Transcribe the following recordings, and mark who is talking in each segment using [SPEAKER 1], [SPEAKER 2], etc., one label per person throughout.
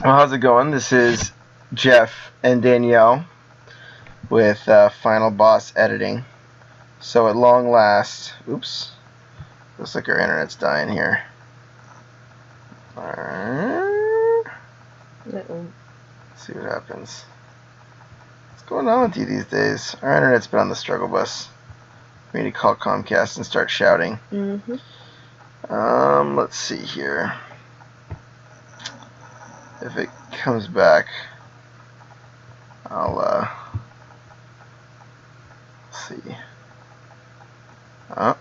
[SPEAKER 1] Well, how's it going? This is Jeff and Danielle with Final Boss Editing. So at long last, oops, looks like our internet's dying here. Let's see what happens. What's going on with you these days? Our internet's been on the struggle bus. We need to call Comcast and start shouting. Let's see here. If it comes back, I'll see. Oh,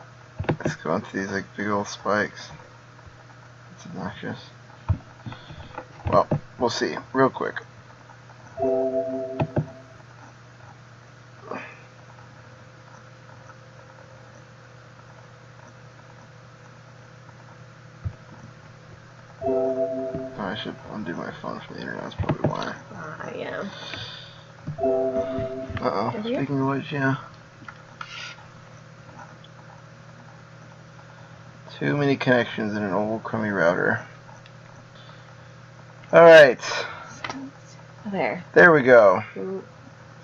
[SPEAKER 1] it's going through these like big old spikes. It's obnoxious. Well, we'll see real quick. I should undo my phone from the internet. That's probably why.
[SPEAKER 2] Yeah.
[SPEAKER 1] Uh-oh. Speaking of which, yeah. Too many connections in an old crummy router. Alright. There we go.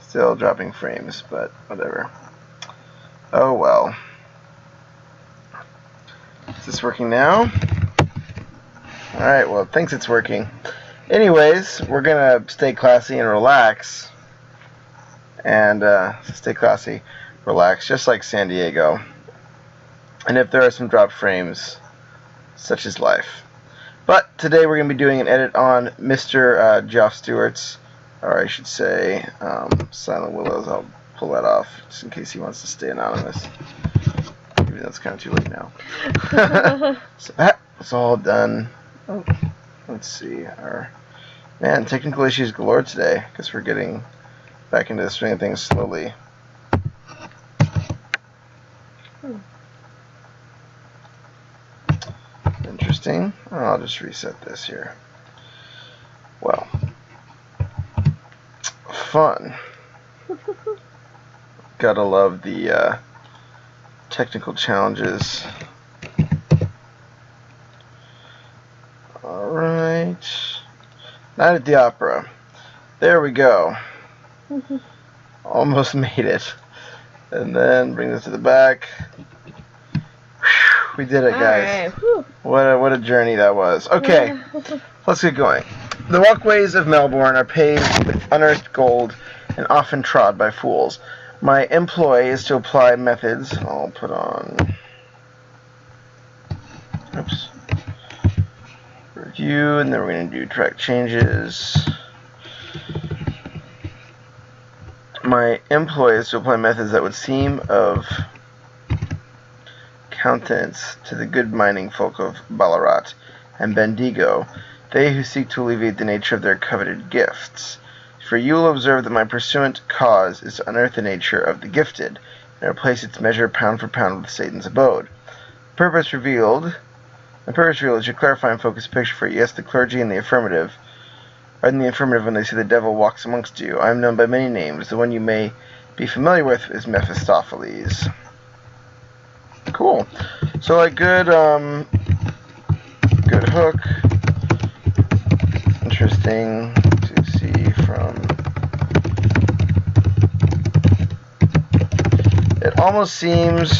[SPEAKER 1] Still dropping frames, but whatever. Oh well. Is this working now? Alright, well, it thinks it's working. Anyways, we're gonna stay classy and relax. And stay classy, relax, just like San Diego. And if there are some dropped frames, such is life. But today we're going to be doing an edit on Mr. Geoff Stewart's, or I should say, Silent Willows. I'll pull that off just in case he wants to stay anonymous. Maybe that's kind of too late now. So that's all done. Let's see. Man, technical issues galore today because we're getting back into the swing of things slowly. Interesting. I'll just reset this here. Well, fun. Gotta love the technical challenges. Alright. Night at the Opera. There we go. Almost made it. And then bring this to the back. We did it, guys. Right. What a journey that was. Okay, let's get going. The walkways of Melbourne are paved with unearthed gold and often trod by fools. My employ is to apply methods. I'll put on... Oops. Review, and then we're going to do track changes. My employ is to apply methods that would seem of countenance to the good mining folk of Ballarat and Bendigo, they who seek to alleviate the nature of their coveted gifts. For you will observe that my pursuant cause is to unearth the nature of the gifted, and replace its measure pound for pound with Satan's abode. The purpose revealed is to clarify and focus a picture for you. Yes, the clergy in the affirmative are in the affirmative when they say the devil walks amongst you. I am known by many names. The one you may be familiar with is Mephistopheles. Cool. So like good hook. Interesting to see from. It almost seems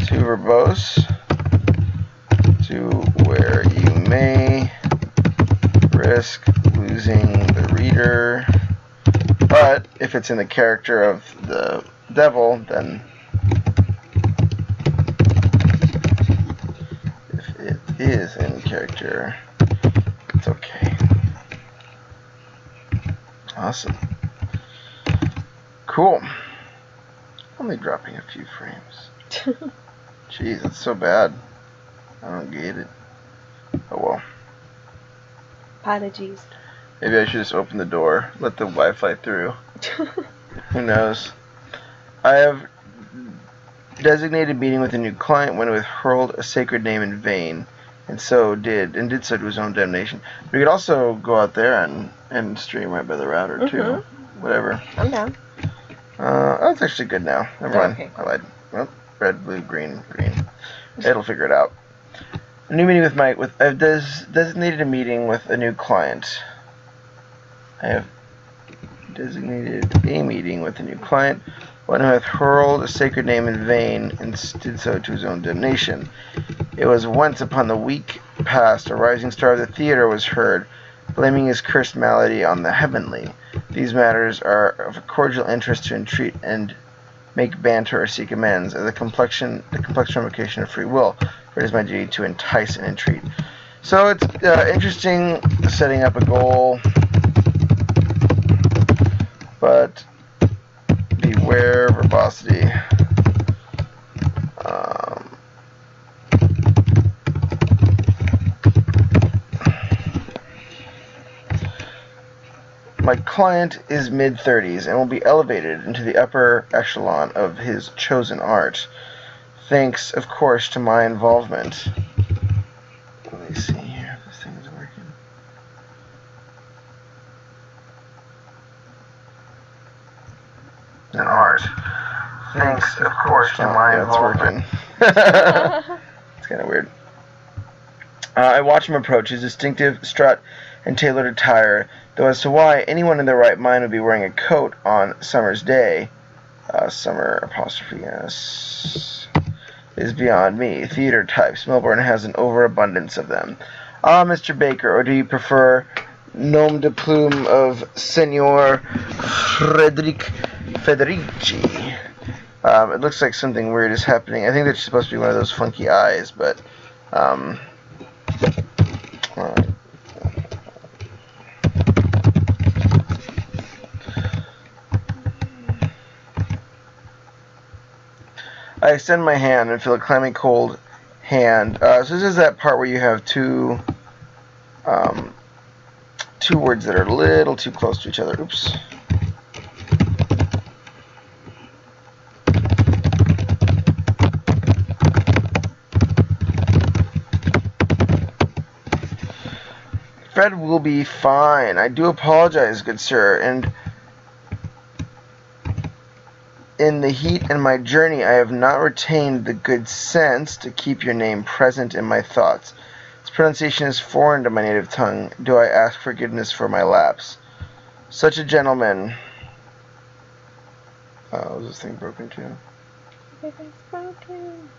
[SPEAKER 1] too verbose to where you may risk losing the reader. But if it's in the character of the devil, then is in character, it's okay. Awesome. Cool. Only dropping a few frames. Jeez, that's so bad. I don't get it. Oh well.
[SPEAKER 2] Apologies.
[SPEAKER 1] Maybe I should just open the door, let the Wi-Fi through. Who knows? I have designated meeting with a new client when it was hurled a sacred name in vain. And did so to his own damnation. We could also go out there and stream right by the router too. Whatever.
[SPEAKER 2] I'm down.
[SPEAKER 1] Oh, it's actually good now. Never mind.
[SPEAKER 2] Okay.
[SPEAKER 1] I lied. Well, red, blue, green, green. It'll figure it out. A new meeting I've designated a meeting with a new client. I have designated a meeting with a new client, one who hath hurled a sacred name in vain, and did so to his own damnation. It was once upon the week past a rising star of the theatre was heard, blaming his cursed malady on the heavenly. These matters are of a cordial interest to entreat and make banter or seek amends, as the complex revocation of free will, for it is my duty to entice and entreat. So it's interesting setting up a goal, but beware verbosity. My client is mid-30s and will be elevated into the upper echelon of his chosen art, thanks, of course, to my involvement. Let me see here if this thing is working. An art. Thanks, of course, to my involvement. It's working. It's kind of weird. I watch him approach his distinctive strut and tailored attire, though as to why anyone in their right mind would be wearing a coat on summer's day, summer apostrophe s, is beyond me. Theater types. Melbourne has an overabundance of them. Ah, Mr. Baker, or do you prefer nom de plume of Senor Federici? It looks like something weird is happening. I think that's supposed to be one of those funky eyes, but I extend my hand and feel a clammy cold hand. So this is that part where you have two words that are a little too close to each other. Oops. Fred will be fine. I do apologize, good sir, and in the heat in my journey I have not retained the good sense to keep your name present in my thoughts. Its pronunciation is foreign to my native tongue. Do I ask forgiveness for my lapse? Such a gentleman. Oh, is this thing broken too?
[SPEAKER 2] It's broken.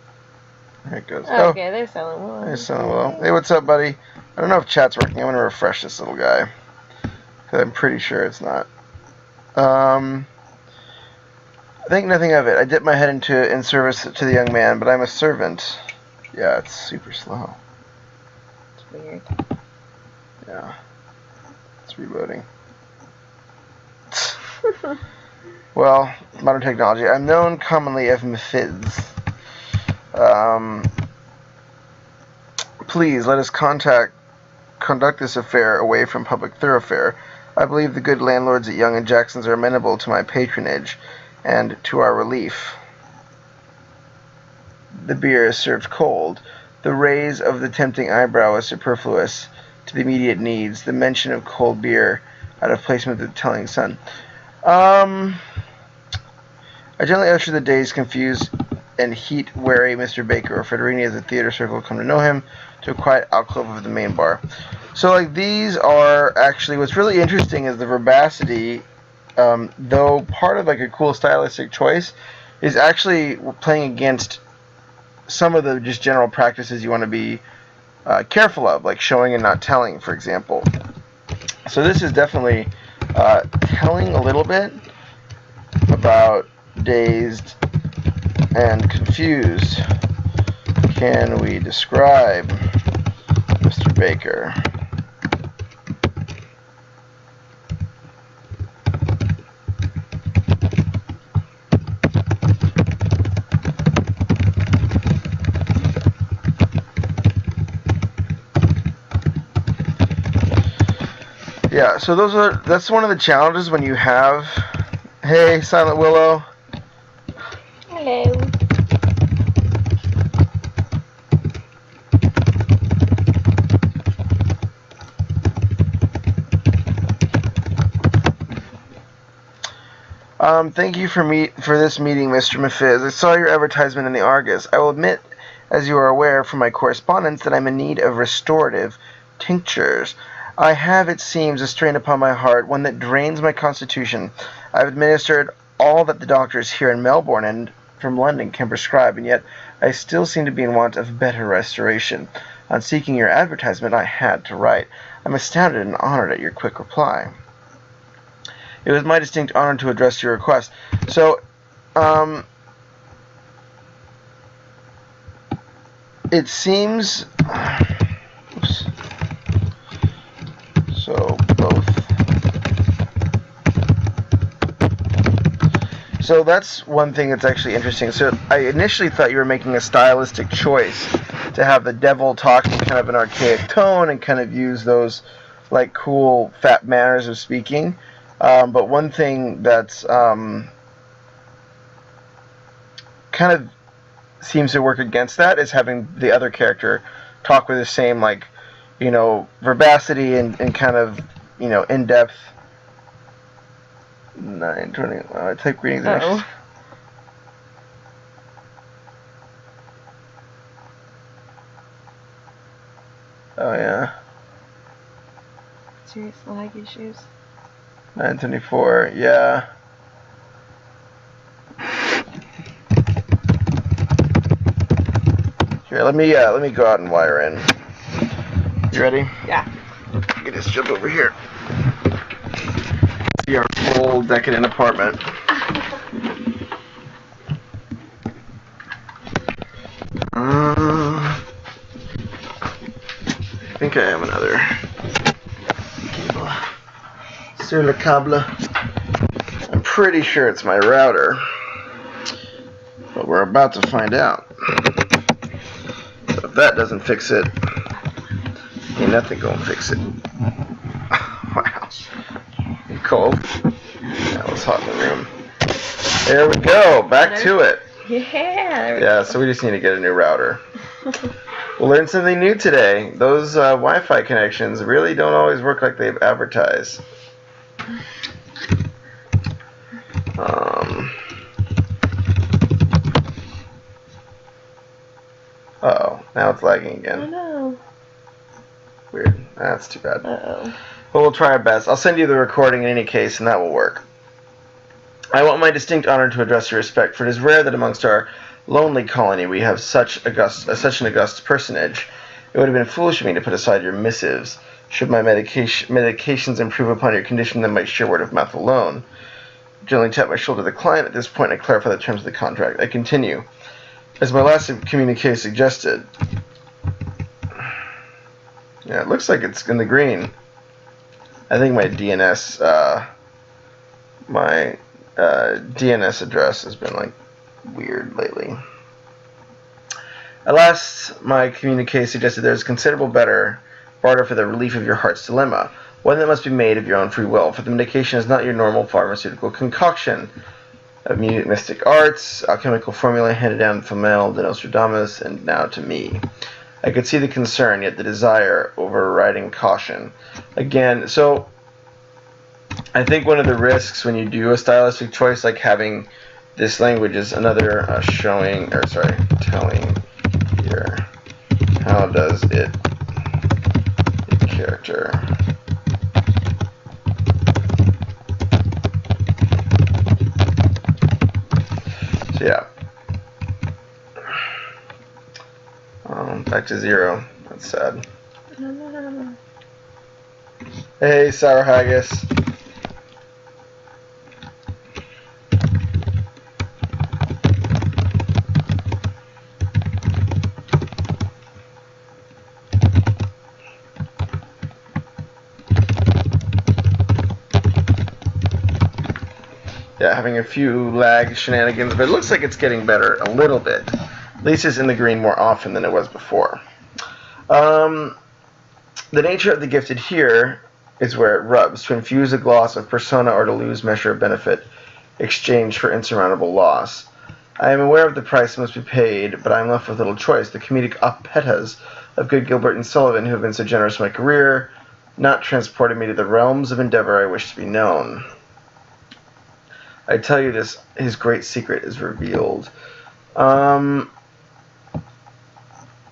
[SPEAKER 1] There it goes.
[SPEAKER 2] Okay, there's Silent Willow.
[SPEAKER 1] There's Silent Willow. Hey, what's up, buddy? I don't know if chat's working. I'm going to refresh this little guy, because I'm pretty sure it's not. I think nothing of it. I dipped my head in service to the young man, but I'm a servant. Yeah, it's super slow.
[SPEAKER 2] It's weird.
[SPEAKER 1] Yeah. It's reloading. Well, modern technology. I'm known commonly as Mythology. Please, let us conduct this affair away from public thoroughfare. I believe the good landlords at Young and Jackson's are amenable to my patronage and to our relief. The beer is served cold. The raise of the tempting eyebrow is superfluous to the immediate needs. The mention of cold beer out of place with the telling sun. I gently usher the days confused and heat-weary Mr. Baker or Federini as the theater circle come to know him to a quiet alcove of the main bar. So, like, these are actually, what's really interesting is the verbosity, though part of, like, a cool stylistic choice, is actually playing against some of the just general practices you want to be careful of, like showing and not telling, for example. So this is definitely telling a little bit about dazed and confused. Can we describe Mr. Baker? Yeah, so that's one of the challenges when you have, hey, Silent Willow.
[SPEAKER 2] Hello.
[SPEAKER 1] Thank you for this meeting, Mr. Mythology. I saw your advertisement in the Argus. I will admit, as you are aware from my correspondence, that I'm in need of restorative tinctures. I have, it seems, a strain upon my heart, one that drains my constitution. I've administered all that the doctors here in Melbourne and from London can prescribe, and yet I still seem to be in want of better restoration. On seeking your advertisement, I had to write. I'm astounded and honored at your quick reply. It was my distinct honor to address your request. So, it seems... Oops. So, both. So that's one thing that's actually interesting. So I initially thought you were making a stylistic choice to have the devil talk in kind of an archaic tone and kind of use those like cool fat manners of speaking. But one thing that's kind of seems to work against that is having the other character talk with the same, like, you know, verbosity and kind of, you know, in-depth. 9:20. Wow, I type reading the next. Oh yeah.
[SPEAKER 2] Serious lag issues.
[SPEAKER 1] 9:24. Yeah. Here, let me go out and wire in. You ready?
[SPEAKER 2] Yeah.
[SPEAKER 1] You can just jump over here. See our full decadent apartment. I think I have another cable. Sur le câble. I'm pretty sure it's my router, but we're about to find out. So if that doesn't fix it, ain't nothing gonna fix it. Wow. You cold? Yeah, it was hot in the room. There we go. Back to it.
[SPEAKER 2] Yeah.
[SPEAKER 1] Yeah, so we just need to get a new router. We'll learn something new today. Those Wi-Fi connections really don't always work like they've advertised. Uh-oh, now it's lagging again.
[SPEAKER 2] Oh no.
[SPEAKER 1] Weird. That's too bad.
[SPEAKER 2] Uh-oh.
[SPEAKER 1] But we'll try our best. I'll send you the recording in any case, and that will work. I want my distinct honor to address your respect, for it is rare that amongst our lonely colony we have such an august personage. It would have been foolish of me to put aside your missives. Should my medications improve upon your condition, then by sheer word of mouth alone. Gently tap my shoulder to the client. At this point, I clarify the terms of the contract. I continue. As my last communique suggested. Yeah, it looks like it's in the green. I think my DNS address has been like weird lately. At last, my communique suggested there is considerable better barter for the relief of your heart's dilemma, one that must be made of your own free will, for the medication is not your normal pharmaceutical concoction of mystic arts, alchemical formula handed down from Mel de Nostradamus, and now to me. I could see the concern, yet the desire overriding caution. Again, so I think one of the risks when you do a stylistic choice, like having this language, is another telling here. How does it character? So yeah. Back to 0. That's sad. Hey, sour haggis. Yeah, having a few lag shenanigans, but it looks like it's getting better a little bit. At least it's in the green more often than it was before. The nature of the gifted here is where it rubs, to infuse a gloss of persona or to lose measure of benefit, exchanged for insurmountable loss. I am aware of the price must be paid, but I am left with little choice. The comedic oppetas of good Gilbert and Sullivan, who have been so generous in my career, not transported me to the realms of endeavor I wish to be known. I tell you this, his great secret is revealed.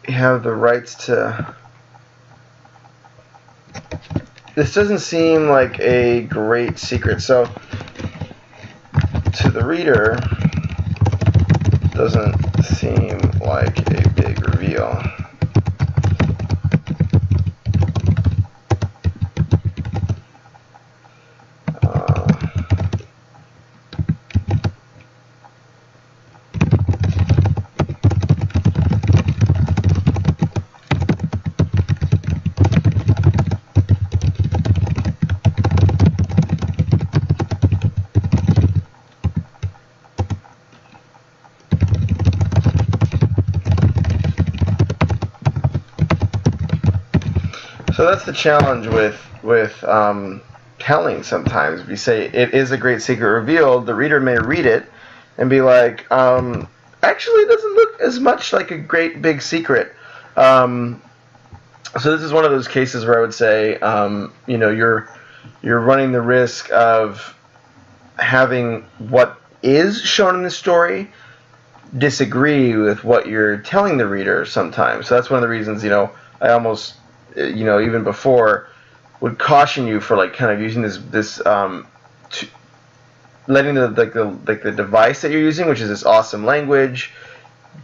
[SPEAKER 1] have the rights to. This doesn't seem like a great secret. So, to the reader, doesn't seem like a big reveal. So that's the challenge with telling sometimes. If you say it is a great secret revealed, the reader may read it and be like, actually it doesn't look as much like a great big secret. So this is one of those cases where I would say, you're running the risk of having what is shown in the story disagree with what you're telling the reader sometimes. So that's one of the reasons, I almost, even before, would caution you for like kind of using this letting the device that you're using, which is this awesome language,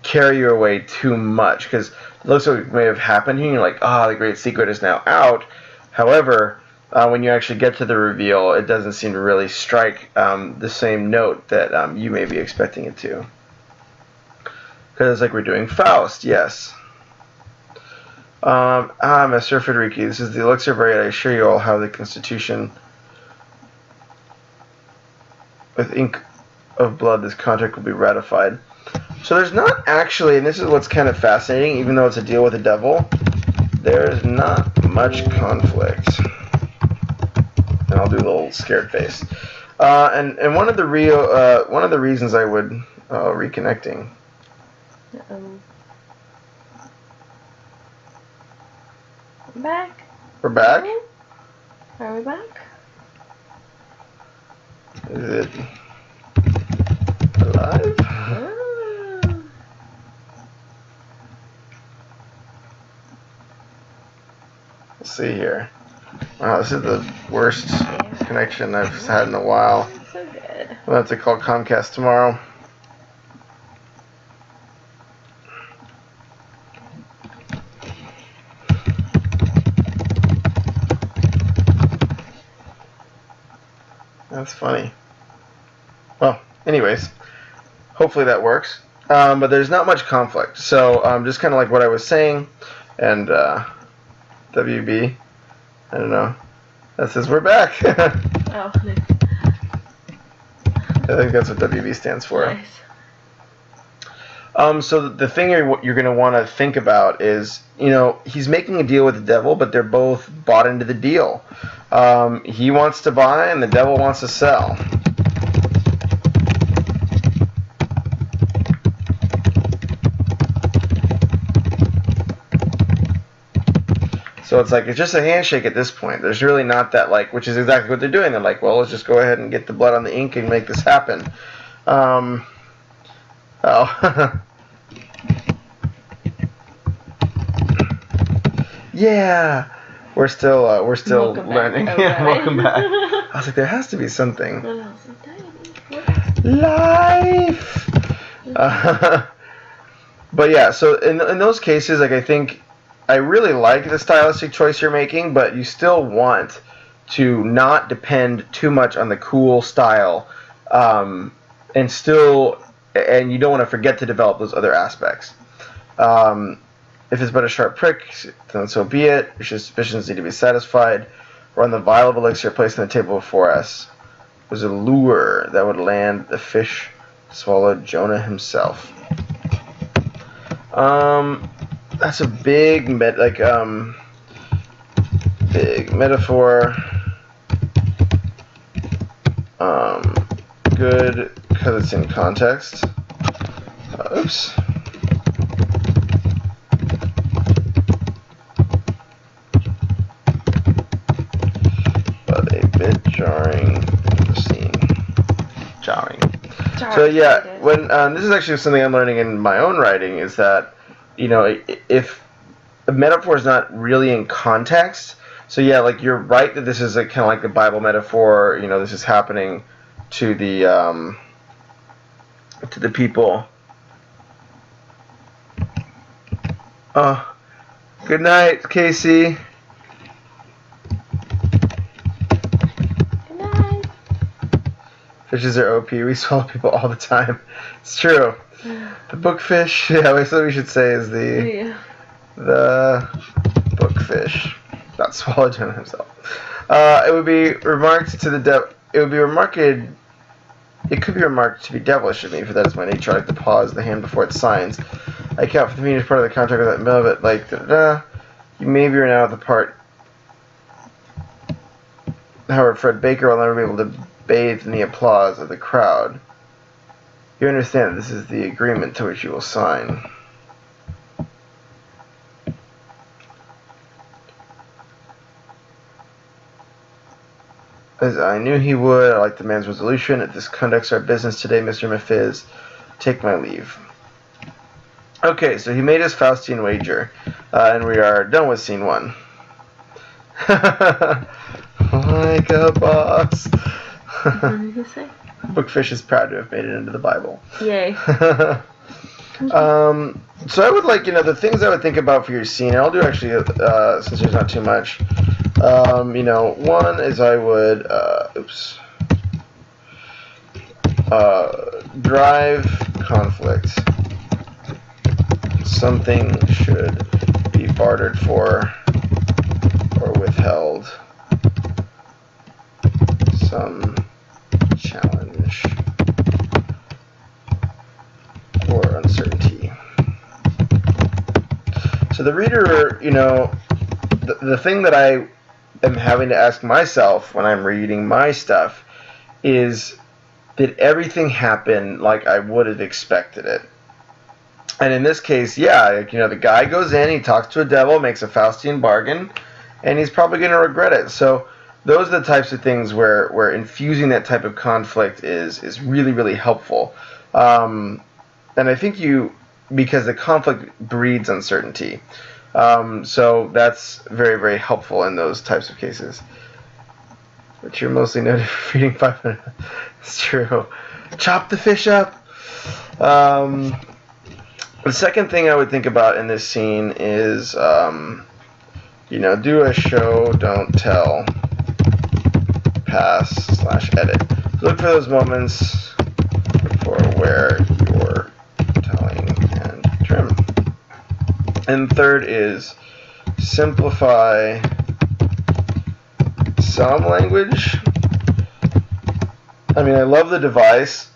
[SPEAKER 1] carry you away too much, because it looks like it may have happened here, and you're like, the great secret is now out. However, when you actually get to the reveal, it doesn't seem to really strike the same note that you may be expecting it to. Because it's like we're doing Faust, yes. Mr. Federici, this is the elixir variety. I assure you all how the Constitution with ink of blood, this contract will be ratified. So there's not actually, and this is what's kind of fascinating, even though it's a deal with the devil, there's not much conflict. And I'll do the little scared face. And one of the reasons I would reconnecting.
[SPEAKER 2] I'm back.
[SPEAKER 1] We're back?
[SPEAKER 2] Are we back?
[SPEAKER 1] Is it alive? We'll see here. Wow, this is the worst connection I've had in a while.
[SPEAKER 2] So good.
[SPEAKER 1] We'll have to call Comcast tomorrow. That's funny. Well, anyways, hopefully that works. But there's not much conflict. So just kind of like what I was saying, and WB, I don't know, that says we're back.
[SPEAKER 2] Oh, nice.
[SPEAKER 1] I think that's what WB stands for.
[SPEAKER 2] Nice.
[SPEAKER 1] So the thing you're going to want to think about is, he's making a deal with the devil, but they're both bought into the deal. He wants to buy, and the devil wants to sell. So it's like, it's just a handshake at this point. There's really not that, which is exactly what they're doing. They're like, well, let's just go ahead and get the blood on the ink and make this happen. Yeah, we're still learning. Welcome back. I was like, there has to be something. Life. But yeah, so in those cases, I think I really like the stylistic choice you're making, but you still want to not depend too much on the cool style, and you don't want to forget to develop those other aspects. If it's but a sharp prick, then so be it. Your suspicions need to be satisfied. Run the vial of elixir placed on the table before us. It was a lure that would land the fish swallowed Jonah himself. That's a big big metaphor. Good because it's in context. Oops. But a bit jarring in the scene. Jarring. So yeah, when this is actually something I'm learning in my own writing, is that you know, if a metaphor is not really in context, so yeah, like you're right that this is kind of like the Bible metaphor. You know, this is happening to the people. Oh, good night, Casey.
[SPEAKER 2] Good night.
[SPEAKER 1] Fishes are OP. We swallow people all the time. It's true. The bookfish. Yeah, that's what we should say is the bookfish. Not swallowed him himself. It would be remarked to the It would be remarked. It could be remarked to be devilish of me, for that is my nature. I like to pause the hand before it signs. I account for the meaning as part of the contract with that middle of it, like You maybe are now at the part. However, Fred Baker will never be able to bathe in the applause of the crowd. You understand that this is the agreement to which you will sign. As I knew he would, I like the man's resolution. If this conducts our business today, Mr. Mythology, take my leave. Okay, so he made his Faustian wager, and we are done with scene 1. Like a boss.
[SPEAKER 2] What did you say?
[SPEAKER 1] Bookfish is proud to have made it into the Bible.
[SPEAKER 2] Yay.
[SPEAKER 1] So I would like, the things I would think about for your scene, and I'll do actually, since there's not too much. One is I would, drive conflict. Something should be bartered for or withheld. Some challenge or uncertainty. So the reader, the thing that I am having to ask myself when I'm reading my stuff is, did everything happen like I would have expected it? And in this case, yeah, the guy goes in, he talks to a devil, makes a Faustian bargain, and he's probably going to regret it. So those are the types of things where infusing that type of conflict is really, really helpful. And I think because the conflict breeds uncertainty. So that's very, very helpful in those types of cases. But you're mostly noted for reading 5 minutes. It's true. Chop the fish up. The second thing I would think about in this scene is, do a show, don't tell, pass/edit. Look for those moments for where you're telling and trim. And third is simplify some language. I mean, I love the device.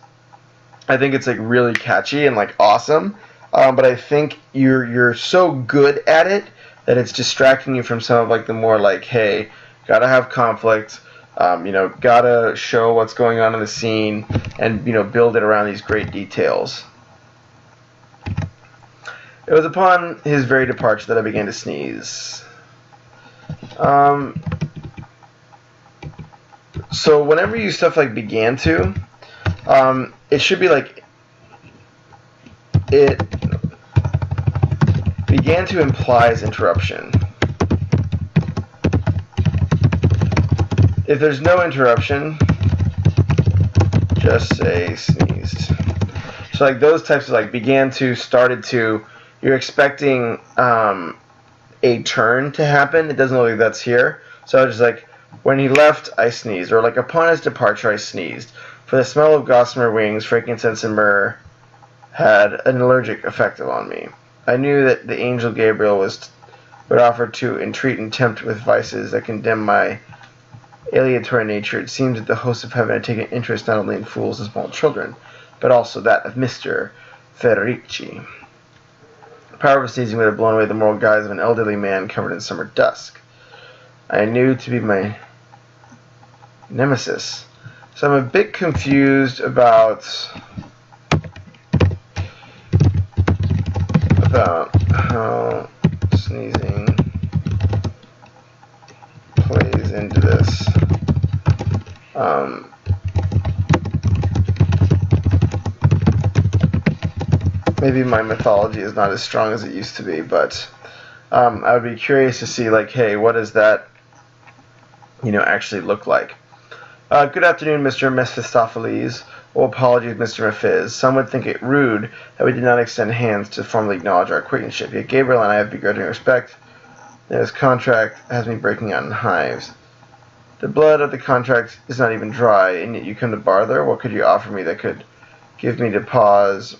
[SPEAKER 1] I think it's really catchy and awesome. But I think you're so good at it that it's distracting you from some of the more hey, gotta have conflict, gotta show what's going on in the scene, and build it around these great details. It was upon his very departure that I began to sneeze. So whenever you use stuff like began to, it should be it began to implies interruption. If there's no interruption, just say sneezed. So those types of began to, started to, you're expecting a turn to happen. It doesn't look like that's here. So I was just when he left, I sneezed. Or upon his departure, I sneezed. For the smell of gossamer wings, frankincense, and myrrh had an allergic effect on me. I knew that the angel Gabriel would offer to entreat and tempt with vices that condemn my aleatory nature. It seems that the hosts of heaven had taken interest not only in fools and small children, but also that of Mr. Federici. The power of sneezing would have blown away the moral guise of an elderly man covered in summer dusk. I knew to be my nemesis. So I'm a bit confused about how sneezing plays into this. maybe my mythology is not as strong as it used to be, but I would be curious to see, like, hey, what does that, actually look like? Good afternoon, Mr. Mephistopheles. Oh, apologies, Mr. Mephiz. Some would think it rude that we did not extend hands to formally acknowledge our acquaintanceship. Yet Gabriel and I have begrudging respect. His contract has me breaking out in hives. The blood of the contract is not even dry, and yet you come to barter? What could you offer me that could give me to pause?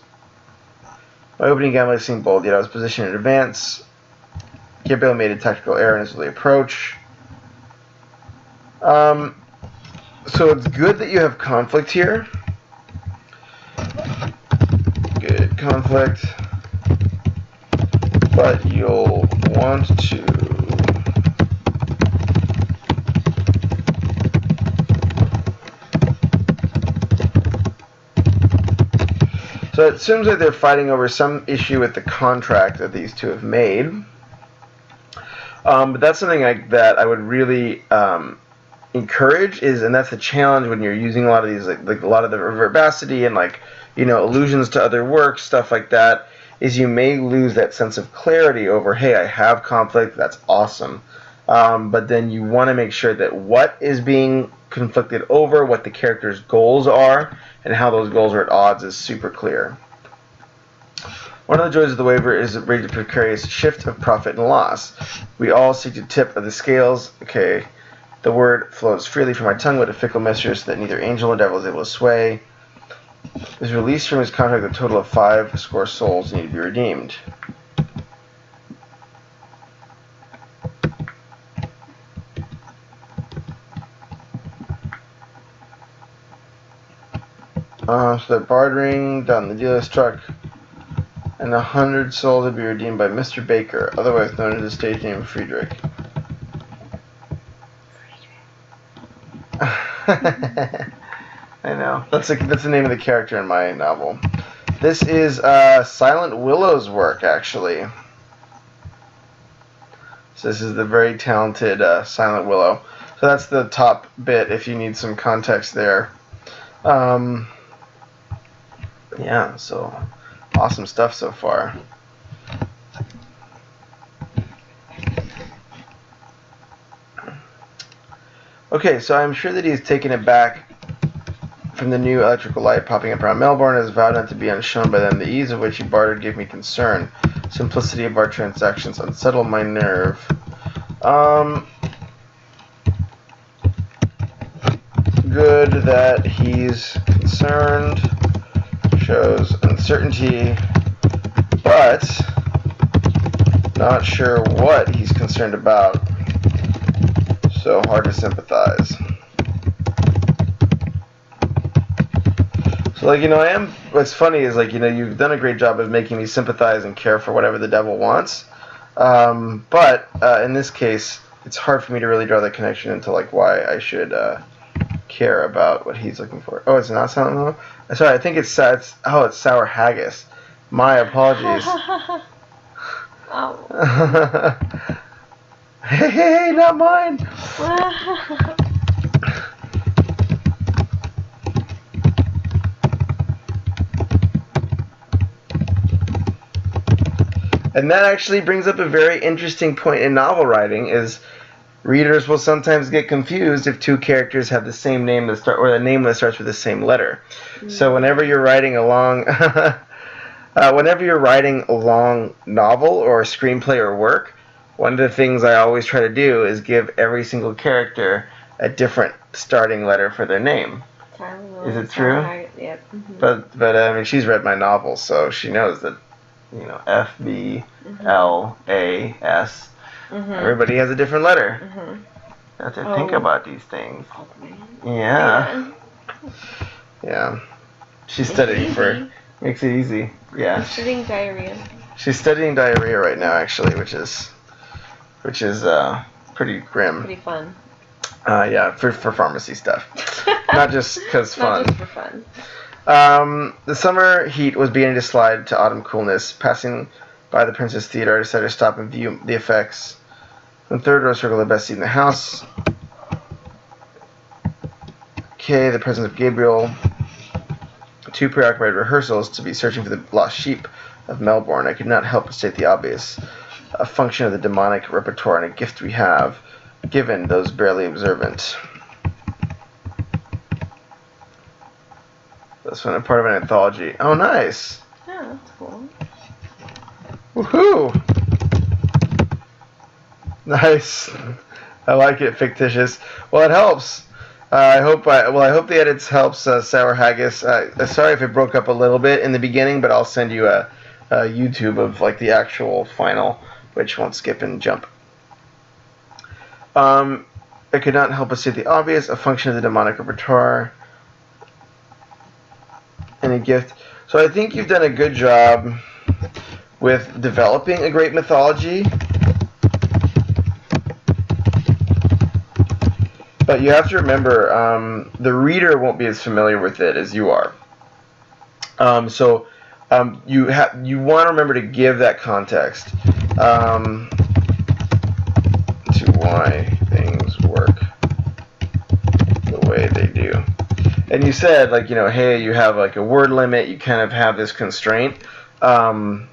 [SPEAKER 1] My opening gambit seemed bold, yet I was positioned in advance. Gabriel made a tactical error in his early approach. So it's good that you have conflict here. Good conflict. But you'll want to so it seems like they're fighting over some issue with the contract that these two have made. But that's something that I would really encourage and that's the challenge when you're using a lot of these, like a lot of the verbosity and allusions to other works, stuff like that, is you may lose that sense of clarity over, hey, I have conflict, that's awesome. But then you want to make sure that what is being conflicted over, what the character's goals are, and how those goals are at odds is super clear. One of the joys of the waiver is the very precarious shift of profit and loss. We all seek to tip of the scales. Okay, the word flows freely from my tongue, but a fickle mistress that neither angel nor devil is able to sway. Is released from his contract, a total of 5 score souls need to be redeemed. So they're bartering down the dealer struck, and 100 souls will be redeemed by Mr. Baker, otherwise known as the stage name Friedrich. I know. That's the name of the character in my novel. This is Silent Willow's work, actually. So this is the very talented Silent Willow. So that's the top bit if you need some context there. Yeah, so awesome stuff so far. Okay, so I'm sure that he's taken it back from the new electrical light popping up around Melbourne, as vowed not to be unshone by them. The ease of which he bartered gave me concern. Simplicity of our transactions unsettled my nerve. Good that he's concerned. Shows uncertainty, but not sure what he's concerned about. So hard to sympathize. So, what's funny is, you've done a great job of making me sympathize and care for whatever the devil wants. But in this case, it's hard for me to really draw the connection into, why I should care about what he's looking for. Oh, it's not Silent Willow? Sorry, I think it's Sour Haggis. My apologies.
[SPEAKER 2] Oh.
[SPEAKER 1] Hey, not mine! And that actually brings up a very interesting point in novel writing, is readers will sometimes get confused if two characters have the same name that start, or a name that starts with the same letter. Mm-hmm. So whenever you're writing a long novel or a screenplay or work, one of the things I always try to do is give every single character a different starting letter for their name. Is it true?
[SPEAKER 2] Yep. Mm-hmm.
[SPEAKER 1] But I mean, she's read my novels, so she knows that, F, B, L, A, S. Mm-hmm. Everybody has a different letter. Mm-hmm. You have to think about these things. Oh, man. Yeah. She's studying makes it easy. Yeah.
[SPEAKER 2] She's studying diarrhea.
[SPEAKER 1] She's studying diarrhea right now, actually, which is pretty grim.
[SPEAKER 2] Pretty fun.
[SPEAKER 1] Yeah, for pharmacy stuff. Not just because fun.
[SPEAKER 2] Not just for fun.
[SPEAKER 1] The summer heat was beginning to slide to autumn coolness. Passing by the Princess Theater, I decided to stop and view the effects. In the third row circle, the best seat in the house. Okay, the presence of Gabriel. 2 preoccupied rehearsals to be searching for the lost sheep of Melbourne, I could not help but state the obvious. A function of the demonic repertoire and a gift we have, given those barely observant. That's one part of an anthology. Oh, nice.
[SPEAKER 2] Yeah, that's cool.
[SPEAKER 1] Woohoo! Nice. I like it. Fictitious. Well, it helps. I hope the edits helps Sour Haggis. Sorry if it broke up a little bit in the beginning, but I'll send you a YouTube of like the actual final, which won't skip and jump. I could not help but state the obvious. A function of the demonic repertoire. And a gift. So I think you've done a good job with developing a great mythology. But you have to remember, the reader won't be as familiar with it as you are. So you want to remember to give that context to why things work the way they do. And you said, like, hey, you have like a word limit. You kind of have this constraint, and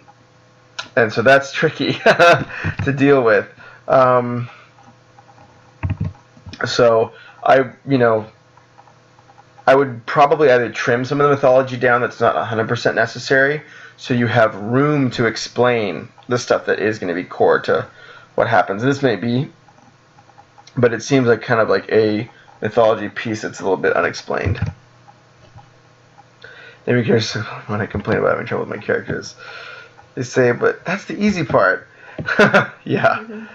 [SPEAKER 1] so that's tricky to deal with. So I would probably either trim some of the mythology down that's not 100% necessary, so you have room to explain the stuff that is going to be core to what happens. This may be, but it seems like kind of like a mythology piece that's a little bit unexplained. Maybe curious when I complain about having trouble with my characters. They say, but that's the easy part. Yeah. Mm-hmm.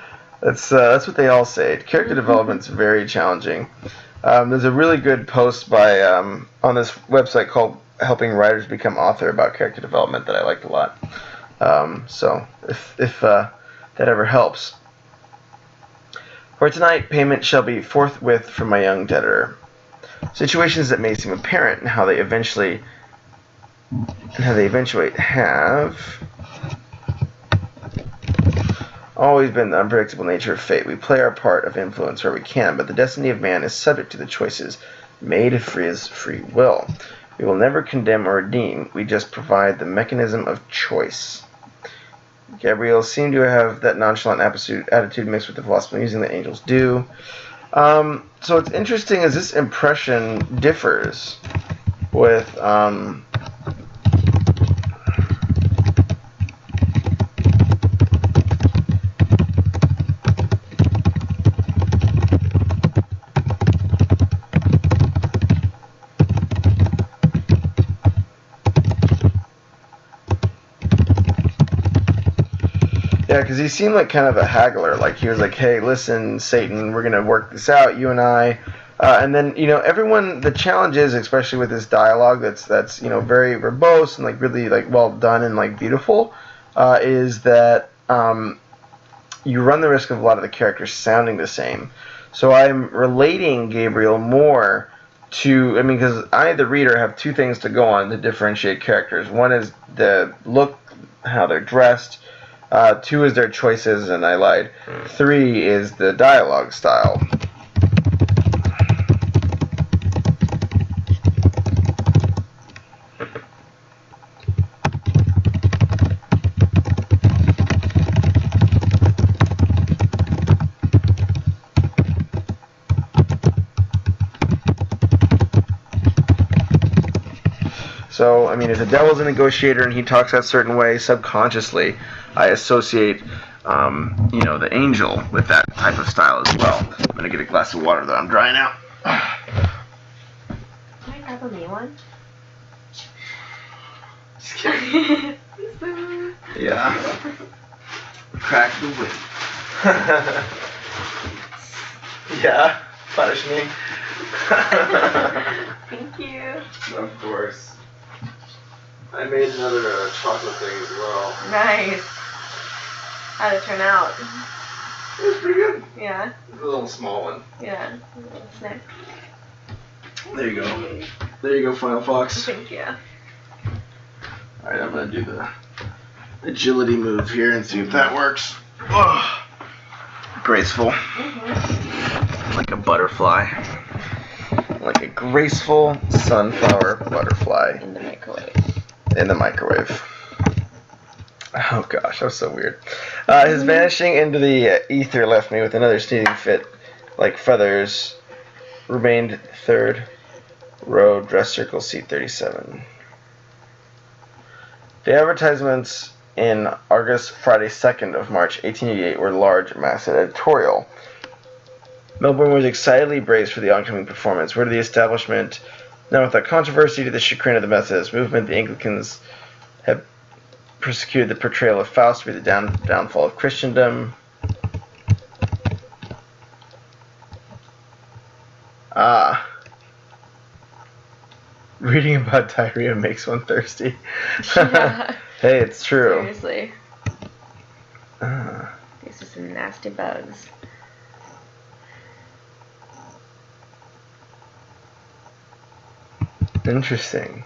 [SPEAKER 1] That's what they all say. Character development's very challenging. There's a really good post by on this website called "Helping Writers Become Author" about character development that I liked a lot. So if that ever helps. For tonight, payment shall be forthwith from my young debtor. Situations that may seem apparent and how they eventuate have always been the unpredictable nature of fate. We play our part of influence where we can, but the destiny of man is subject to the choices made of his free will. We will never condemn or redeem. We just provide the mechanism of choice. Gabriel seemed to have that nonchalant attitude mixed with the philosophy of musing that angels do. So what's interesting is this impression differs with yeah, because he seemed like kind of a haggler. Like he was like, "Hey, listen, Satan, we're gonna work this out, you and I." And then everyone. The challenge is, especially with this dialogue, that's very verbose and like really like well done and like beautiful, is that you run the risk of a lot of the characters sounding the same. So I'm relating Gabriel more to, because I, the reader, have two things to go on to differentiate characters. One is the look, how they're dressed. 2 is their choices, and I lied. 3 is the dialogue style. So, if the devil's a negotiator and he talks that certain way, subconsciously, I associate, the angel with that type of style as well. I'm going to get a glass of water, though. I'm drying out.
[SPEAKER 2] Can I grab a me one?
[SPEAKER 1] Just kidding. Yeah. Crack the whip. Yeah. Punish me.
[SPEAKER 2] Thank you.
[SPEAKER 1] Of course. I made another chocolate thing as well.
[SPEAKER 2] Nice. How'd it turn out?
[SPEAKER 1] It was pretty good.
[SPEAKER 2] Yeah.
[SPEAKER 1] It's a little small one.
[SPEAKER 2] Yeah. A little snack.
[SPEAKER 1] There you go. There you go, Final Fox.
[SPEAKER 2] Thank you.
[SPEAKER 1] Alright, I'm going to do the agility move here and see if that works. Oh, graceful. Mm-hmm. Like a butterfly. Like a graceful sunflower butterfly.
[SPEAKER 2] In the microwave.
[SPEAKER 1] In the microwave. Oh gosh, that was so weird. His vanishing into the ether left me with another sneezing fit, like feathers. Remained third row, dress circle, seat 37. The advertisements in Argus Friday 2nd of March 1888 were large, massive editorial. Melbourne was excitedly braced for the oncoming performance. Word of the establishment, now without controversy, to the chagrin of the Methodist movement, the Anglicans had persecuted the portrayal of Faust to be the downfall of Christendom. Reading about diarrhea makes one thirsty.
[SPEAKER 2] Yeah.
[SPEAKER 1] Hey, it's true.
[SPEAKER 2] Seriously. These are some nasty bugs.
[SPEAKER 1] Interesting.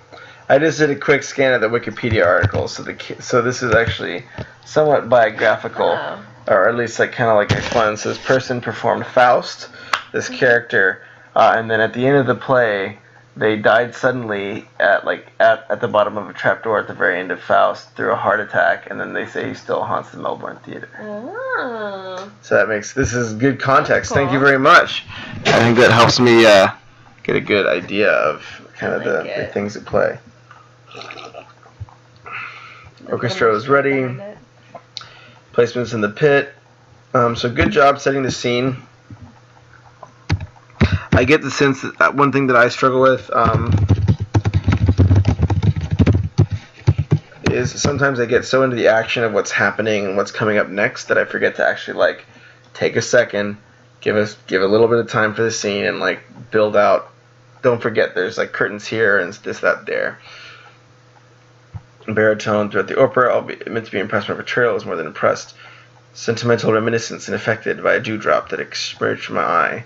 [SPEAKER 1] I just did a quick scan of the Wikipedia article, so this is actually somewhat biographical, or at least like kind of like explains. This person performed Faust, this character, and then at the end of the play, they died suddenly at the bottom of a trapdoor at the very end of Faust through a heart attack, and then they say he still haunts the Melbourne Theatre.
[SPEAKER 2] Oh.
[SPEAKER 1] So this is good context.
[SPEAKER 2] Cool.
[SPEAKER 1] Thank you very much. I think that helps me get a good idea of kind of the things at play. Orchestra is ready. Placements in the pit. So good job setting the scene. I get the sense that one thing that I struggle with is sometimes I get so into the action of what's happening and what's coming up next that I forget to actually take a second, give a little bit of time for the scene and build out. Don't forget there's curtains here and this, that, there. Baritone throughout the opera, I'll be meant to be impressed by portrayal, I was more than impressed. Sentimental reminiscence and affected by a dewdrop that emerged from my eye.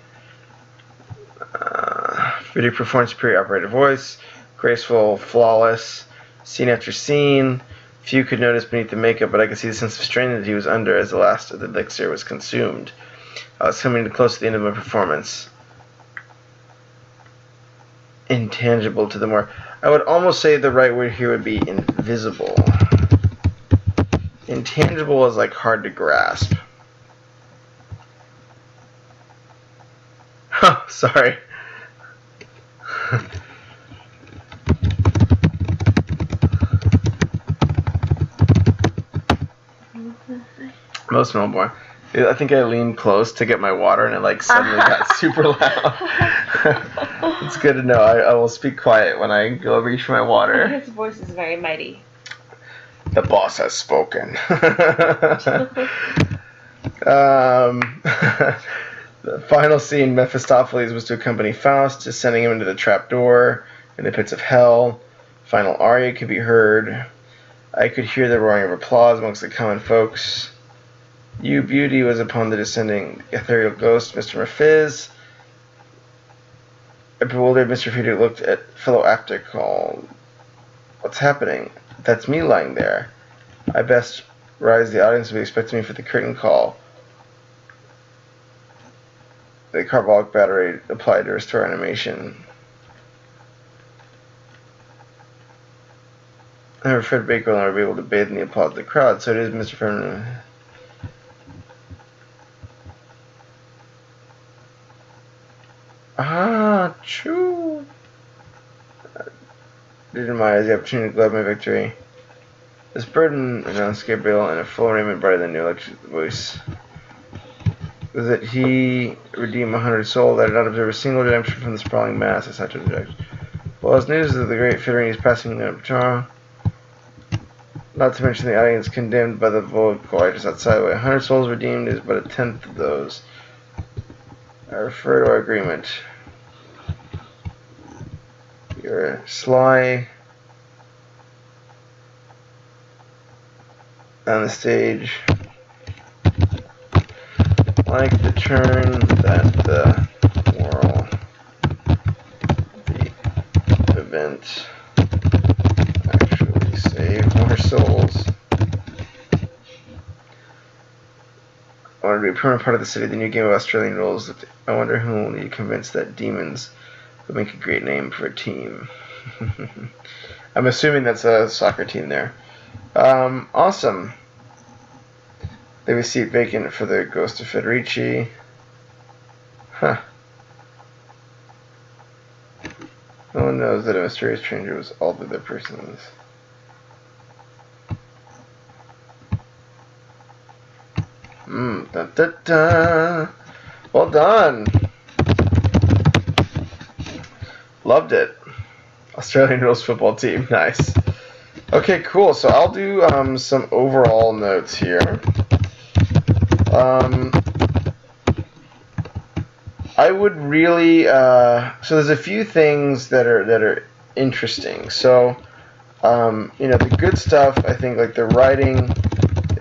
[SPEAKER 1] Video performance, superior operated voice, graceful, flawless, scene after scene. Few could notice beneath the makeup, but I could see the sense of strain that he was under as the last of the elixir was consumed. I was coming close to the end of my performance. Intangible to the more. I would almost say the right word here would be invisible. Intangible is hard to grasp. Oh, sorry. Most Melbourne. I think I leaned close to get my water and it suddenly got super loud. It's good to know. I will speak quiet when I go reach for my water.
[SPEAKER 2] His voice is very mighty.
[SPEAKER 1] The boss has spoken. The final scene, Mephistopheles was to accompany Faust, just sending him into the trapdoor in the pits of hell. Final aria could be heard. I could hear the roaring of applause amongst the common folks. You beauty was upon the descending ethereal ghost, Mr. Mephiz. A bewildered Mr. Peter looked at fellow actor called, "What's happening? That's me lying there. I best rise. The audience will be expecting me for the curtain call." The carbolic battery applied to restore animation. However, Fred Baker will never be able to bathe in the applause of the crowd, so it is Mr. Ferdinand. True. Didn't mind the opportunity to glad my victory. This burden announced Gabriel in a full raiment brighter than new electric voice. Was that he redeemed 100 souls? I did not observe a single redemption from the sprawling mass. I sat to reject. Well, as news of the great Figurine is passing in tomorrow. Not to mention the audience condemned by the vocal just outside the way. 100 souls redeemed is but a tenth of those. I refer to our agreement. You're sly on the stage, like the turn that the whirl, the event actually saved more souls. I wanted to be a permanent part of the city. The new game of Australian rules. I wonder who will need to convince that demons would make a great name for a team. I'm assuming that's a soccer team there. Awesome. They have a seat vacant for the Ghost of Federici. Huh. No one knows that a mysterious stranger was altered their persons. Da, da, da. Well done. Loved it. Australian rules football team. Nice. Okay, cool. So I'll do some overall notes here. I would really so there's a few things that are interesting. So the good stuff, I think, like the writing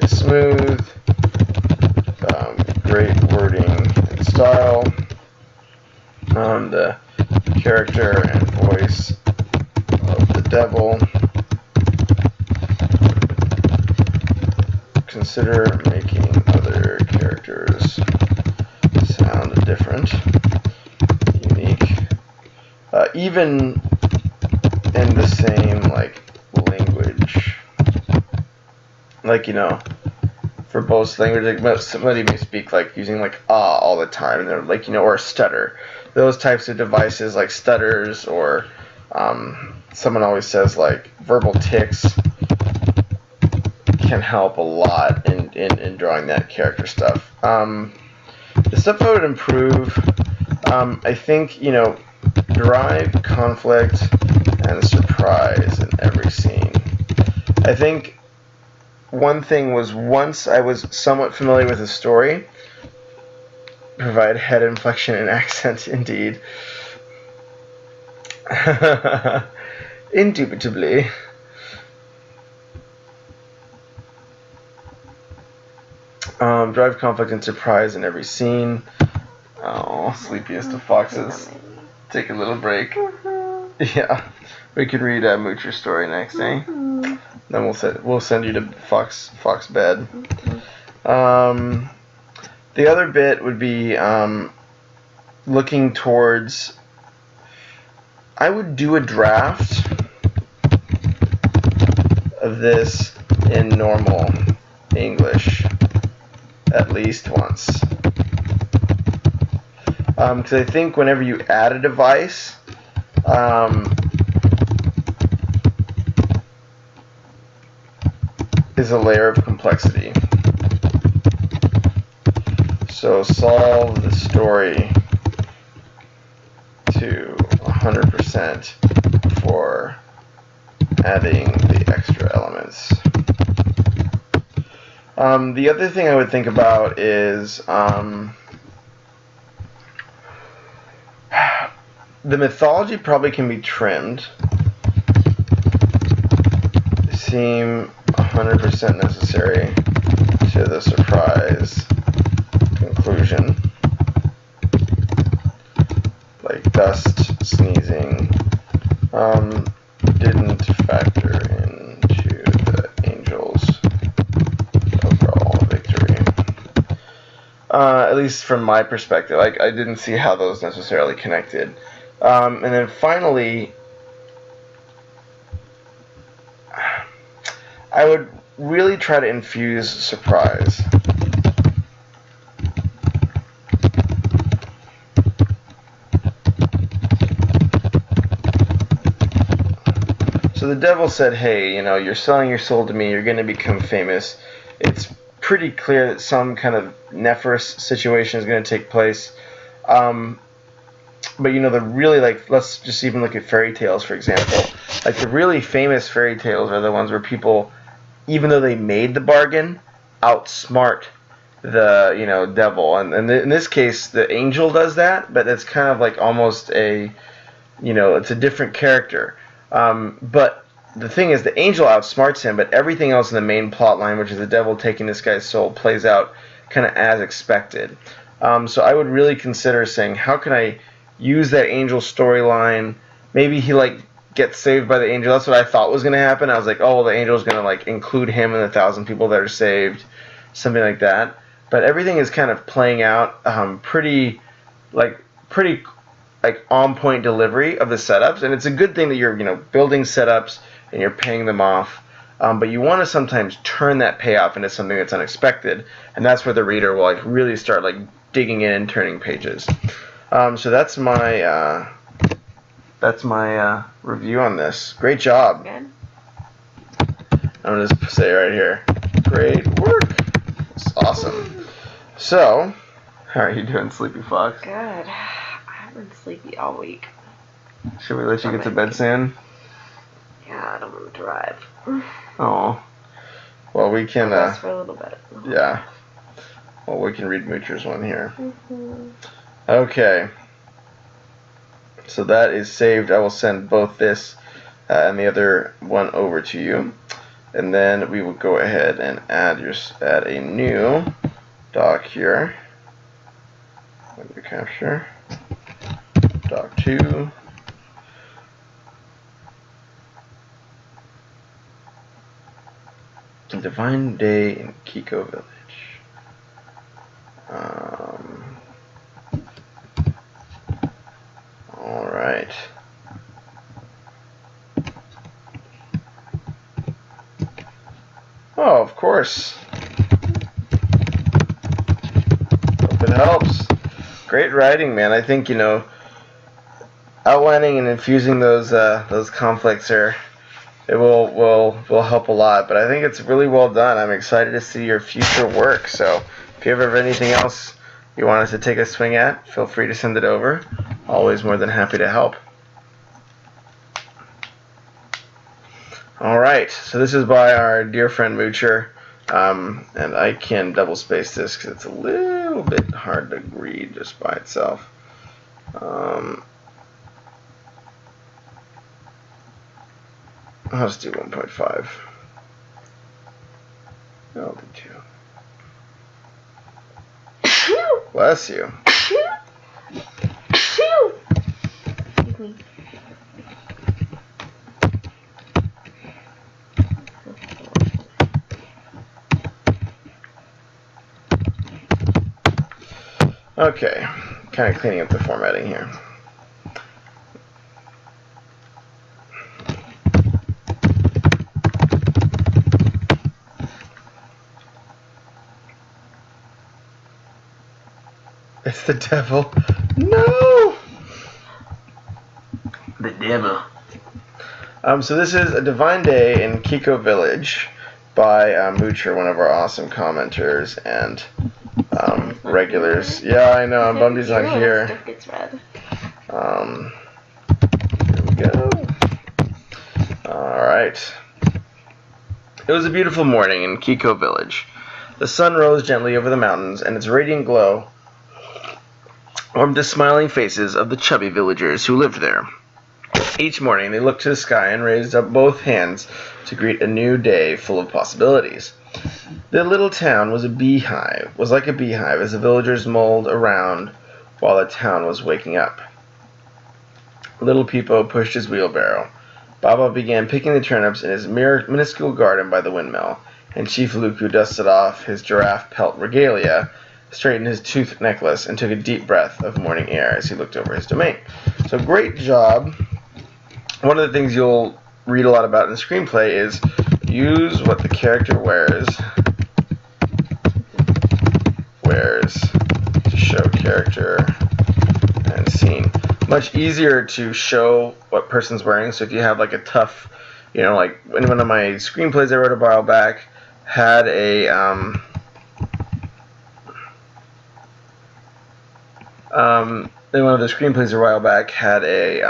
[SPEAKER 1] is smooth, great wording and style, the character and voice of the devil. Consider making other characters sound different, unique, even in the same language. For both languages, somebody may speak using all the time, and they're or a stutter. Those types of devices like stutters, or someone always says verbal tics can help a lot in drawing that character stuff. The stuff I would improve, I think, drive, conflict, and surprise in every scene. I think one thing was, once I was somewhat familiar with the story, provide head inflection and accent, indeed. Indubitably. Drive conflict and surprise in every scene. Oh, sleepiest of foxes. Take a little break. Yeah, we could read Moocher's story next, eh? Then we'll send you to Fox bed. The other bit would be looking towards. I would do a draft of this in normal English at least once. Because I think whenever you add a device, is a layer of complexity. So solve the story to 100% before adding the extra elements. The other thing I would think about is the mythology probably can be trimmed. Seem 100% necessary to the surprise conclusion. Like dust, sneezing, didn't factor into the angel's overall victory. At least from my perspective, I didn't see how those necessarily connected. And then finally, I would really try to infuse surprise. So the devil said, hey, you're selling your soul to me, you're going to become famous. It's pretty clear that some kind of Nephris situation is going to take place. But the really, let's just even look at fairy tales, for example. The really famous fairy tales are the ones where people, even though they made the bargain, outsmart the devil. And in this case, the angel does that, but it's kind of almost a, it's a different character. But the thing is, the angel outsmarts him, but everything else in the main plot line, which is the devil taking this guy's soul, plays out kind of as expected. So I would really consider saying, how can I use that angel storyline? Maybe he gets saved by the angel. That's what I thought was going to happen. I was like, oh, well, the angel's going to include him in the 1,000 people that are saved, something like that. But everything is kind of playing out pretty on point delivery of the setups, and it's a good thing that you're building setups and you're paying them off. But you want to sometimes turn that payoff into something that's unexpected, and that's where the reader will like really start like digging in and turning pages. So that's my review on this. Great job.
[SPEAKER 2] Good.
[SPEAKER 1] I'm gonna just say right here, great work. It's awesome. So, how are you doing, Sleepy Fox?
[SPEAKER 2] Good. I've been sleepy all week.
[SPEAKER 1] Should we let you get to bed soon?
[SPEAKER 2] Yeah, I don't want to drive.
[SPEAKER 1] Oh. Well, we can.
[SPEAKER 2] Rest for a little bit.
[SPEAKER 1] Yeah. Well, we can read Moocher's one here.
[SPEAKER 2] Mm-hmm.
[SPEAKER 1] Okay. So that is saved. I will send both this and the other one over to you, and then we will go ahead and add a new doc here. Window capture. Doc 2. A Divine Day in Kiko Village. Alright. Oh, of course. Hope it helps. Great writing, man. I think, outlining and infusing those conflicts it will help a lot. But I think it's really well done. I'm excited to see your future work. So if you ever have anything else you want us to take a swing at, feel free to send it over. Always more than happy to help. Alright, so this is by our dear friend Moocher, and I can double space this because it's a little bit hard to read just by itself. I'll just do 1.5. I'll do 2. Bless you.
[SPEAKER 2] Excuse me.
[SPEAKER 1] Okay, kind of cleaning up the formatting here. It's the devil. No! The devil. So this is A Divine Day in Kiko Village by Moocher, one of our awesome commenters and regulars. Yeah, I know. I'm bummed he's not here.
[SPEAKER 2] Stuff gets read.
[SPEAKER 1] Here we go. Alright. It was a beautiful morning in Kiko Village. The sun rose gently over the mountains, and its radiant glow warmed the smiling faces of the chubby villagers who lived there. Each morning they looked to the sky and raised up both hands to greet a new day full of possibilities. The little town was like a beehive as the villagers mulled around while the town was waking up. Little Peepo pushed his wheelbarrow. Baba began picking the turnips in his minuscule garden by the windmill, and Chief Luku dusted off his giraffe pelt regalia, straightened his tooth necklace, and took a deep breath of morning air as he looked over his domain. So great job. One of the things you'll read a lot about in the screenplay is use what the character wears to show character and scene. Much easier to show what person's wearing. So if you have like a tough, like in one of my screenplays I wrote a while back had a in one of the screenplays a while back had a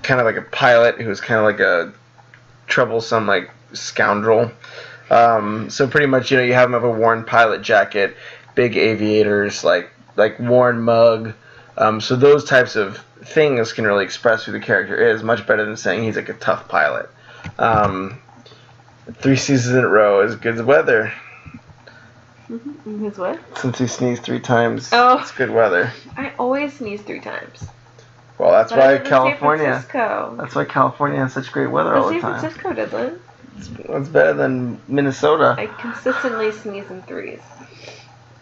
[SPEAKER 1] kind of like a pilot who was kind of like a troublesome like scoundrel. So pretty much, you have him have a worn pilot jacket, big aviators, like worn mug. So those types of things can really express who the character is much better than saying he's like a tough pilot. 3 seasons in a row is good weather.
[SPEAKER 2] Mm-hmm. His what?
[SPEAKER 1] Since he sneezed 3 times, it's good weather.
[SPEAKER 2] I always sneeze 3 times.
[SPEAKER 1] Well, that's why California.
[SPEAKER 2] San Francisco.
[SPEAKER 1] That's why California has such great weather all the time.
[SPEAKER 2] San Francisco doesn't.
[SPEAKER 1] It's better than Minnesota.
[SPEAKER 2] I consistently sneeze in 3s.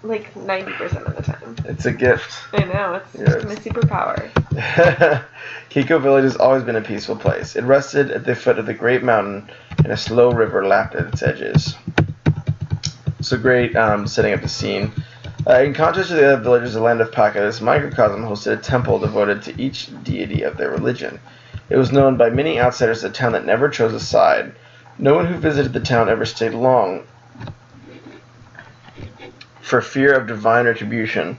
[SPEAKER 2] Like 90% of the time.
[SPEAKER 1] It's a gift.
[SPEAKER 2] I know, it's my superpower.
[SPEAKER 1] Kiko village has always been a peaceful place. It rested at the foot of the great mountain, and a slow river lapped at its edges. So great setting up the scene. In contrast to the other villages, the land of Paka, this microcosm hosted a temple devoted to each deity of their religion. It was known by many outsiders as a town that never chose a side. No one who visited the town ever stayed long, for fear of divine retribution,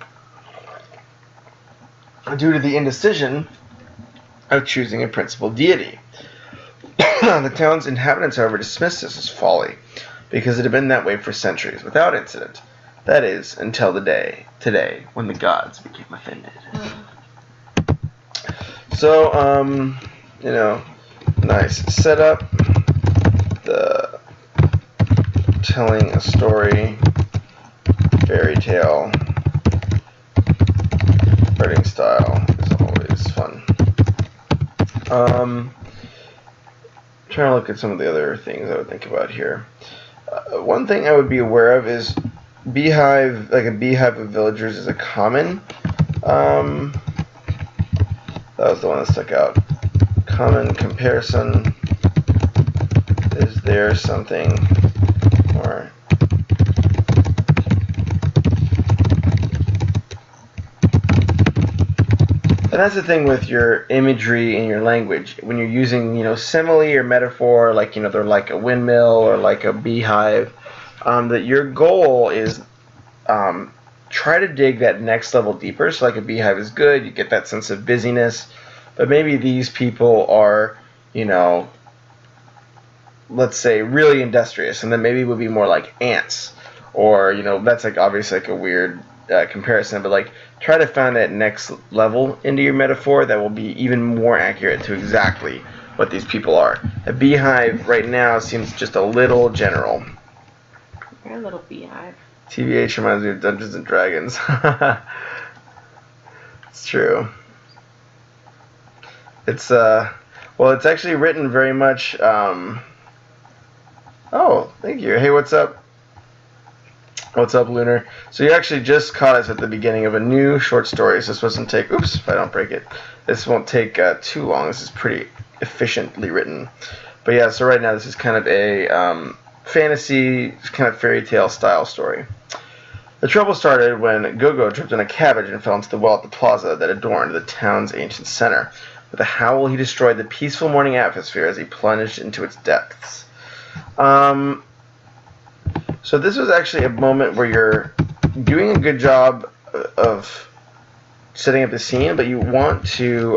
[SPEAKER 1] due to the indecision of choosing a principal deity. The town's inhabitants, however, dismissed this as folly, because it had been that way for centuries, without incident. That is, until the day, today, when the gods became offended. So, nice setup. The telling a story, fairy tale, writing style is always fun. Trying to look at some of the other things I would think about here. One thing I would be aware of is beehive, like a beehive of villagers is a common. That was the one that stuck out. Common comparison. Is there something more? And that's the thing with your imagery in your language. When you're using, simile or metaphor, like, they're like a windmill or like a beehive, that your goal is try to dig that next level deeper. So like a beehive is good, you get that sense of busyness, but maybe these people are, let's say really industrious, and then maybe it would be more like ants, or, that's like obviously like a weird comparison, but like try to find that next level into your metaphor that will be even more accurate to exactly what these people are. A beehive right now seems just a little general.
[SPEAKER 2] You're a little beehive.
[SPEAKER 1] TBH reminds me of Dungeons and Dragons. It's true. It's it's actually written very much. Oh, thank you. Hey, what's up? What's up, Lunar? So you actually just caught us at the beginning of a new short story. So this doesn't take. Oops, if I don't break it, this won't take too long. This is pretty efficiently written. But yeah, so right now this is kind of a fantasy, kind of fairy tale style story. The trouble started when Gogo tripped on a cabbage and fell into the well at the plaza that adorned the town's ancient center. With a howl, he destroyed the peaceful morning atmosphere as he plunged into its depths. So this was actually a moment where you're doing a good job of setting up the scene, but you want to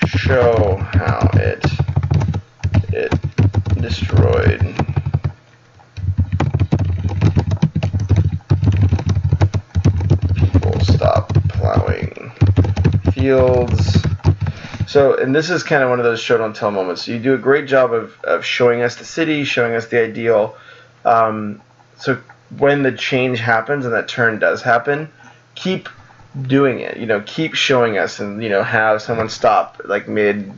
[SPEAKER 1] show how it destroyed people. Stop plowing fields. So, and this is kind of one of those show don't tell moments. You do a great job of showing us the city, showing us the ideal. So when the change happens and that turn does happen, keep doing it. Keep showing us, and have someone stop like mid,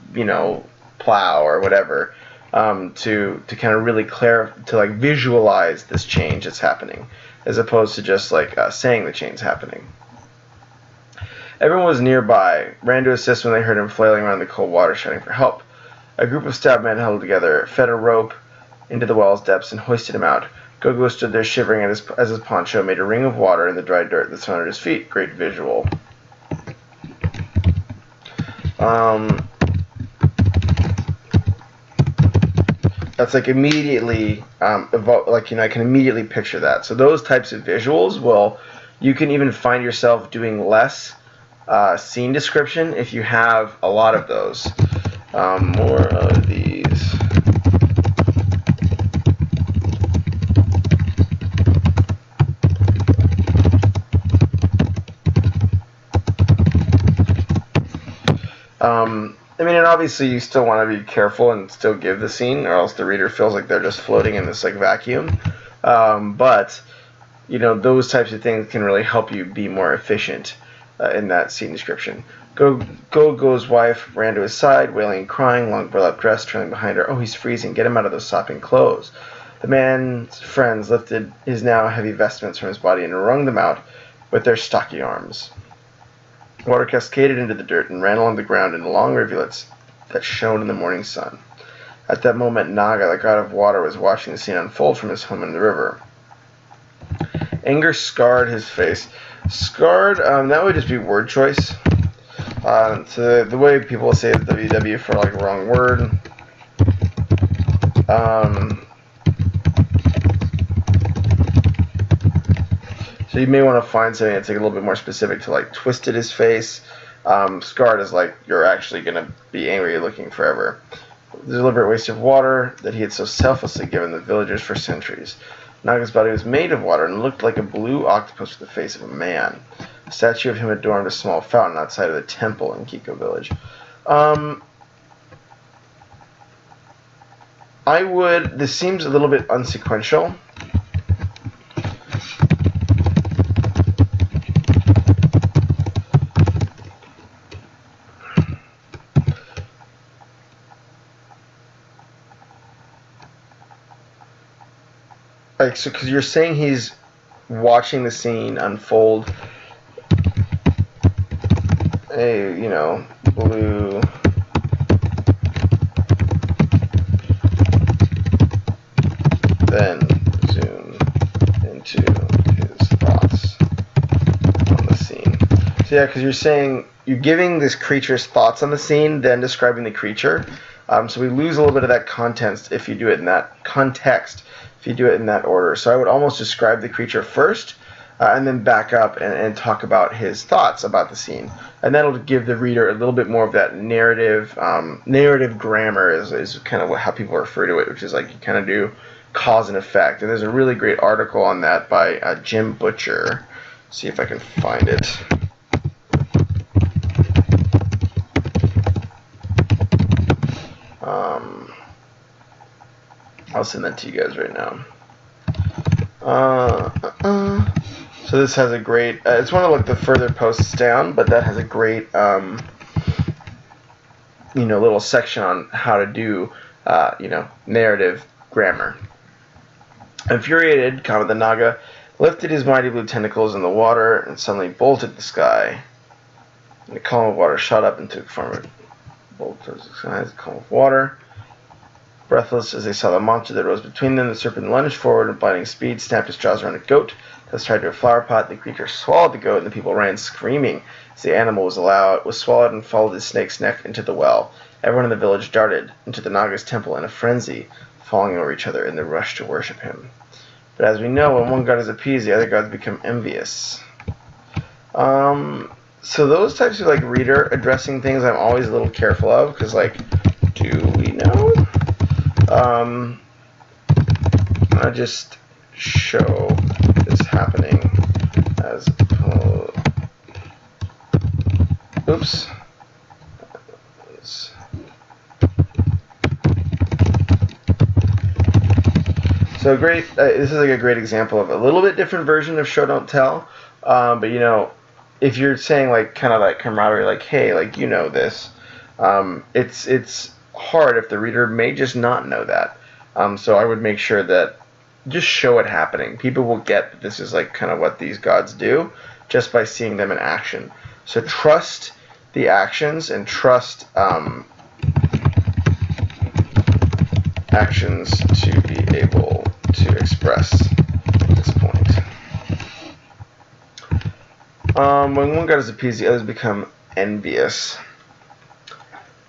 [SPEAKER 1] plow or whatever, to kind of really visualize this change that's happening, as opposed to just like saying the change is happening. Everyone was nearby, ran to assist when they heard him flailing around the cold water, shouting for help. A group of stout men huddled together, fed a rope into the well's depths, and hoisted him out. Gogo stood there shivering as his poncho made a ring of water in the dry dirt that surrounded his feet. Great visual. That's like immediately, I can immediately picture that. So those types of visuals you can even find yourself doing less scene description if you have a lot of those. More of these. And obviously you still want to be careful and still give the scene, or else the reader feels like they're just floating in this vacuum. But those types of things can really help you be more efficient in that scene description. Gogo's wife ran to his side, wailing and crying, long burlap dress trailing behind her. Oh, he's freezing. Get him out of those sopping clothes. The man's friends lifted his now heavy vestments from his body and wrung them out with their stocky arms. Water cascaded into the dirt and ran along the ground in long rivulets that shone in the morning sun. At that moment, Naga, the god of water, was watching the scene unfold from his home in the river. Anger scarred his face. Scarred, that would just be word choice. So the way people say the WW for like a wrong word. So you may want to find something that's like a little bit more specific to like twisted his face. Scarred is like you're actually going to be angry looking forever. The deliberate waste of water that he had so selflessly given the villagers for centuries. Naga's body was made of water and looked like a blue octopus with the face of a man. A statue of him adorned a small fountain outside of the temple in Kiko village. This seems a little bit unsequential. Like, so, because you're saying he's watching the scene unfold, blue, then zoom into his thoughts on the scene. So yeah, because you're saying you're giving this creature's thoughts on the scene, then describing the creature. So we lose a little bit of that context if you do it in that context. If you do it in that order. So I would almost describe the creature first and then back up and talk about his thoughts about the scene. And that'll give the reader a little bit more of that narrative. Narrative grammar is kind of how people refer to it, which is like you kind of do cause and effect. And there's a really great article on that by Jim Butcher. See if I can find it. I'll send that to you guys right now. So this has a great, it's one of like the further posts down, but that has a great, little section on how to do, narrative grammar. Infuriated, the Naga lifted his mighty blue tentacles in the water and suddenly bolted the sky. And a column of water shot up and took form of bolted the sky as a column of water. Breathless as they saw the monster that rose between them, the serpent lunged forward in blinding speed, snapped his jaws around a goat, thus tied to a flower pot. The creature swallowed the goat, and the people ran screaming as the animal was swallowed and followed his snake's neck into the well. Everyone in the village darted into the Naga's temple in a frenzy, falling over each other in the rush to worship him. But as we know, when one god is appeased, the other gods become envious. So those types of like reader addressing things I'm always a little careful of, because like, do we know? I just show this happening as oops. So great. This is like a great example of a little bit different version of show don't tell. But if you're saying like kind of like camaraderie, like hey, like this, it's hard if the reader may just not know that. So I would make sure that just show it happening. People will get that this is like kind of what these gods do just by seeing them in action. So trust the actions and trust actions to be able to express at this point. When one god is appeased, the others become envious.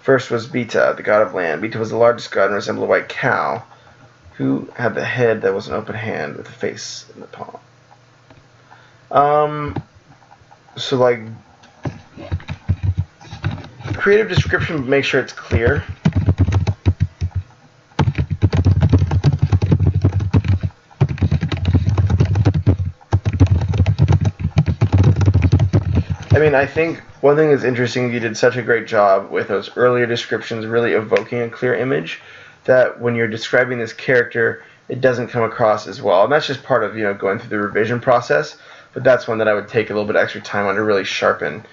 [SPEAKER 1] First was Beta, the god of land. Beta was the largest god and resembled a white cow, who had the head that was an open hand with a face in the palm. So like, creative description, make sure it's clear. I mean, I think one thing that's interesting, you did such a great job with those earlier descriptions really evoking a clear image, that when you're describing this character, it doesn't come across as well. And that's just part of, going through the revision process, but that's one that I would take a little bit extra time on to really sharpen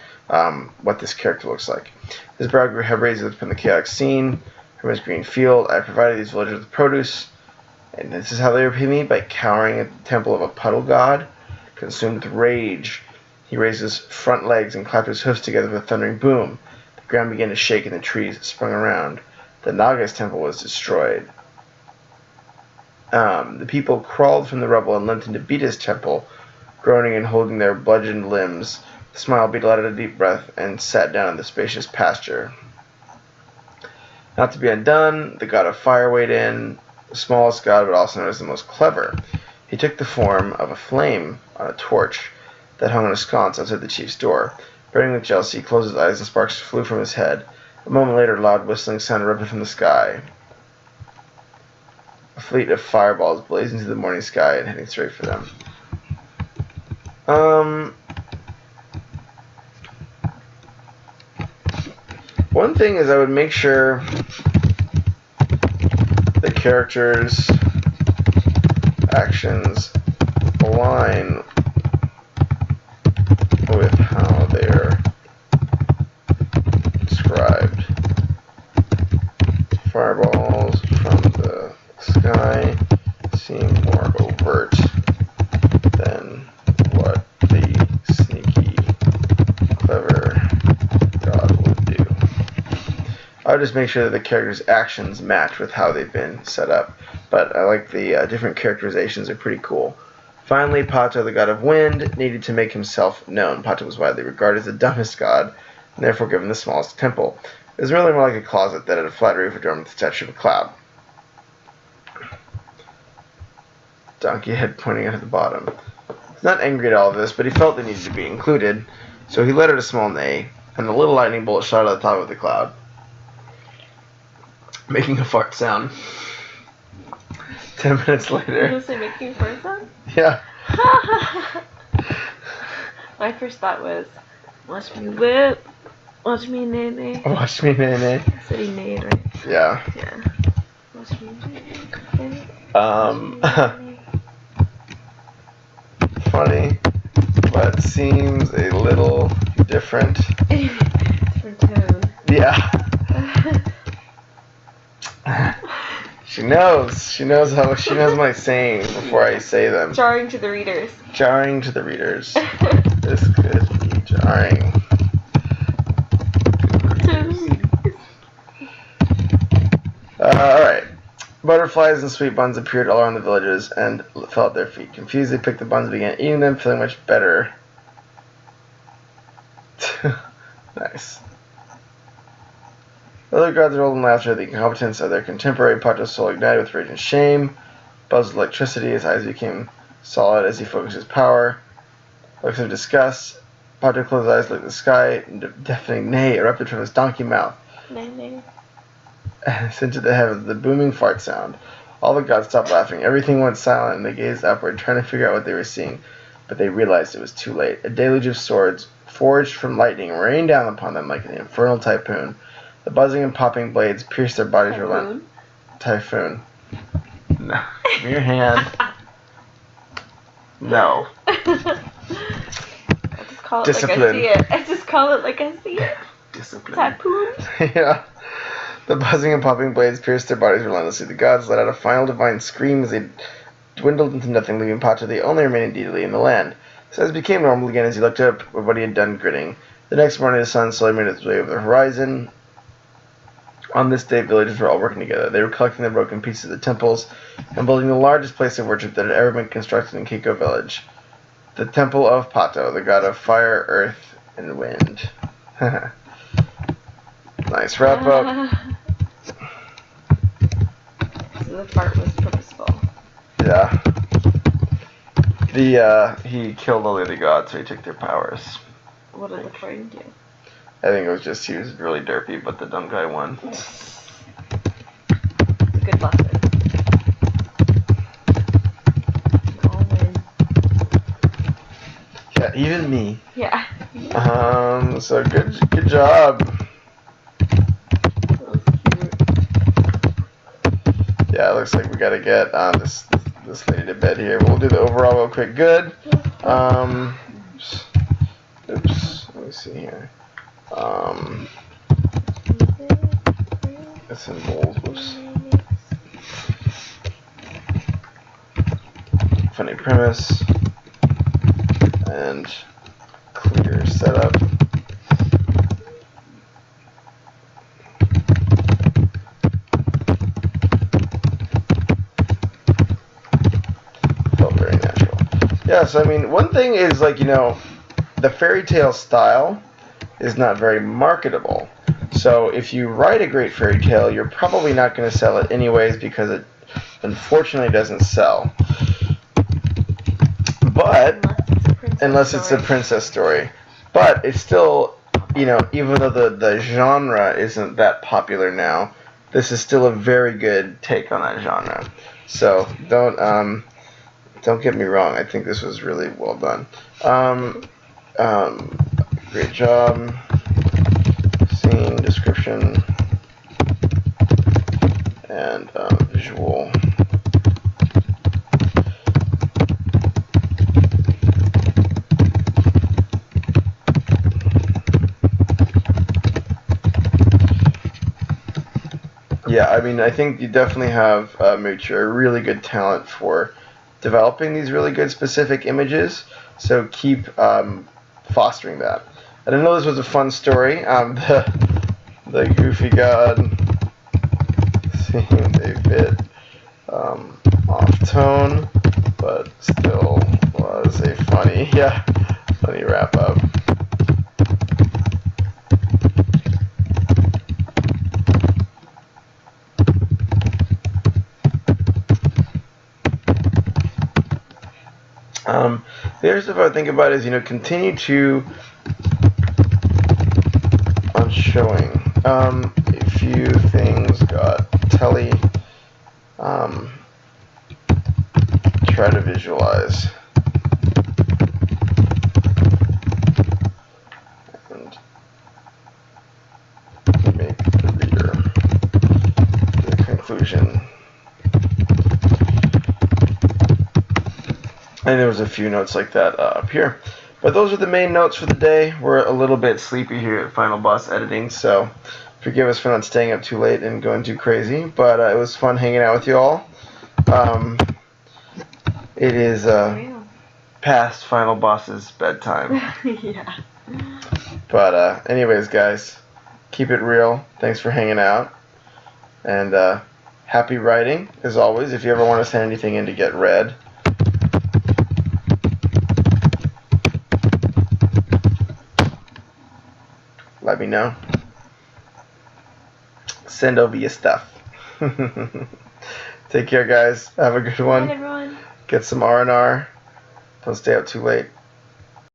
[SPEAKER 1] what this character looks like. His brow have raised from the chaotic scene, from his green field. I provided these villagers with produce. And this is how they repay me, by cowering at the temple of a puddle god. Consumed with rage, he raised his front legs and clapped his hoofs together with a thundering boom. The ground began to shake and the trees sprung around. The Naga's temple was destroyed. The people crawled from the rubble and limped into Beta's temple, groaning and holding their bludgeoned limbs. The smile Beta let out a deep breath and sat down in the spacious pasture. Not to be undone, the god of fire weighed in, the smallest god but also known as the most clever. He took the form of a flame on a torch that hung on a sconce outside the chief's door. Burning with jealousy, he closed his eyes and sparks flew from his head. A moment later, a loud whistling sound erupted from the sky. A fleet of fireballs blazed into the morning sky and heading straight for them. One thing is I would make sure the characters' actions align with how they're described. Fireballs from the sky seem more overt than what the sneaky, clever god would do. I would just make sure that the characters' actions match with how they've been set up. But I like the different characterizations, are pretty cool. Finally, Pato, the god of wind, needed to make himself known. Pato was widely regarded as the dumbest god, and therefore given the smallest temple. It was really more like a closet that had a flat roof adorned with the statue of a cloud. Donkey head pointing out at the bottom. He's not angry at all of this, but he felt they needed to be included, so he let out a small neigh, and a little lightning bolt shot out of the top of the cloud, making a fart sound. 10 minutes later.
[SPEAKER 2] Was it making a fart sound?
[SPEAKER 1] Yeah.
[SPEAKER 2] My first thought was, watch me whip, watch me nay nay.
[SPEAKER 1] Watch me nay nay.
[SPEAKER 2] Said he neighed, right?
[SPEAKER 1] Yeah.
[SPEAKER 2] Yeah. Watch me nay.
[SPEAKER 1] Funny, but seems a little different.
[SPEAKER 2] Different tone.
[SPEAKER 1] Yeah. She knows my sayings before I say them.
[SPEAKER 2] Jarring to the readers.
[SPEAKER 1] Jarring to the readers. This could be jarring. Alright. Butterflies and sweet buns appeared all around the villages and fell at their feet. Confused, they picked the buns and began eating them, feeling much better. Nice. The other gods rolled in laughter at the incompetence of their contemporary. Pato's soul ignited with rage and shame. Buzzed with electricity, his eyes became solid as he focused his power. Looks of disgust. Pato closed his eyes, looked at the sky, and a deafening neigh erupted from his donkey mouth.
[SPEAKER 2] Nay.
[SPEAKER 1] Into the heavens, the booming fart sound. All the gods stopped laughing. Everything went silent, and they gazed upward, trying to figure out what they were seeing. But they realized it was too late. A deluge of swords, forged from lightning, rained down upon them like an infernal typhoon. The buzzing and popping blades pierced their bodies relentlessly. Typhoon. No. Give me your hand. No.
[SPEAKER 2] I just call it
[SPEAKER 1] Discipline.
[SPEAKER 2] like I see it. I just call it like I see it.
[SPEAKER 1] Discipline.
[SPEAKER 2] Typhoon.
[SPEAKER 1] Yeah. The buzzing and popping blades pierced their bodies relentlessly. The gods let out a final divine scream as they dwindled into nothing, leaving Pato the only remaining deity in the land. His eyes became normal again as he looked up at what he had done, grinning. The next morning, the sun slowly made its way over the horizon. On this day, villagers were all working together. They were collecting the broken pieces of the temples and building the largest place of worship that had ever been constructed in Kiko village. The Temple of Pato, the god of fire, earth, and wind. Nice wrap up.
[SPEAKER 2] So the fart was purposeful.
[SPEAKER 1] Yeah. He killed all the other gods, so he took their powers.
[SPEAKER 2] What did the fart do?
[SPEAKER 1] I think it was just he was really derpy, but the dumb guy won.
[SPEAKER 2] Good lesson. All win.
[SPEAKER 1] Yeah, even me.
[SPEAKER 2] Yeah.
[SPEAKER 1] So good job.
[SPEAKER 2] That was cute.
[SPEAKER 1] Yeah, it looks like we gotta get this lady to bed here. We'll do the overall real quick. Good. Oops. Let me see here. Symbols. Whoops. funny premise, and clear setup. Felt very natural. Yeah, so I mean, one thing is, like, you know, the fairy tale style is not very marketable. So if you write a great fairy tale, you're probably not going to sell it anyways, because it unfortunately doesn't sell. But unless it's a princess story. But it's still, you know, even though the genre isn't that popular now, this is still a very good take on that genre. So don't get me wrong. I think this was really well done. Great job. Scene description and visual. Yeah, I mean, I think you definitely have made a really good talent for developing these really good specific images. So keep fostering that. And I know this was a fun story. The goofy god seemed a bit off tone, but still was a funny wrap up. The other stuff I think about is, you know, continue to on showing a few things got telly. Try to visualize and make the reader the conclusion. And there was a few notes like that up here. But those are the main notes for the day. We're a little bit sleepy here at Final Boss Editing, so forgive us for not staying up too late and going too crazy. But it was fun hanging out with you all. It is past Final Boss's bedtime.
[SPEAKER 2] Yeah.
[SPEAKER 1] But anyways, guys, keep it real. Thanks for hanging out. And happy writing, as always. If you ever want to send anything in to get read, let me know. Send over your stuff. Take care, guys. Have a good one.
[SPEAKER 2] Bye, everyone.
[SPEAKER 1] Get some R&R. Don't stay up too late.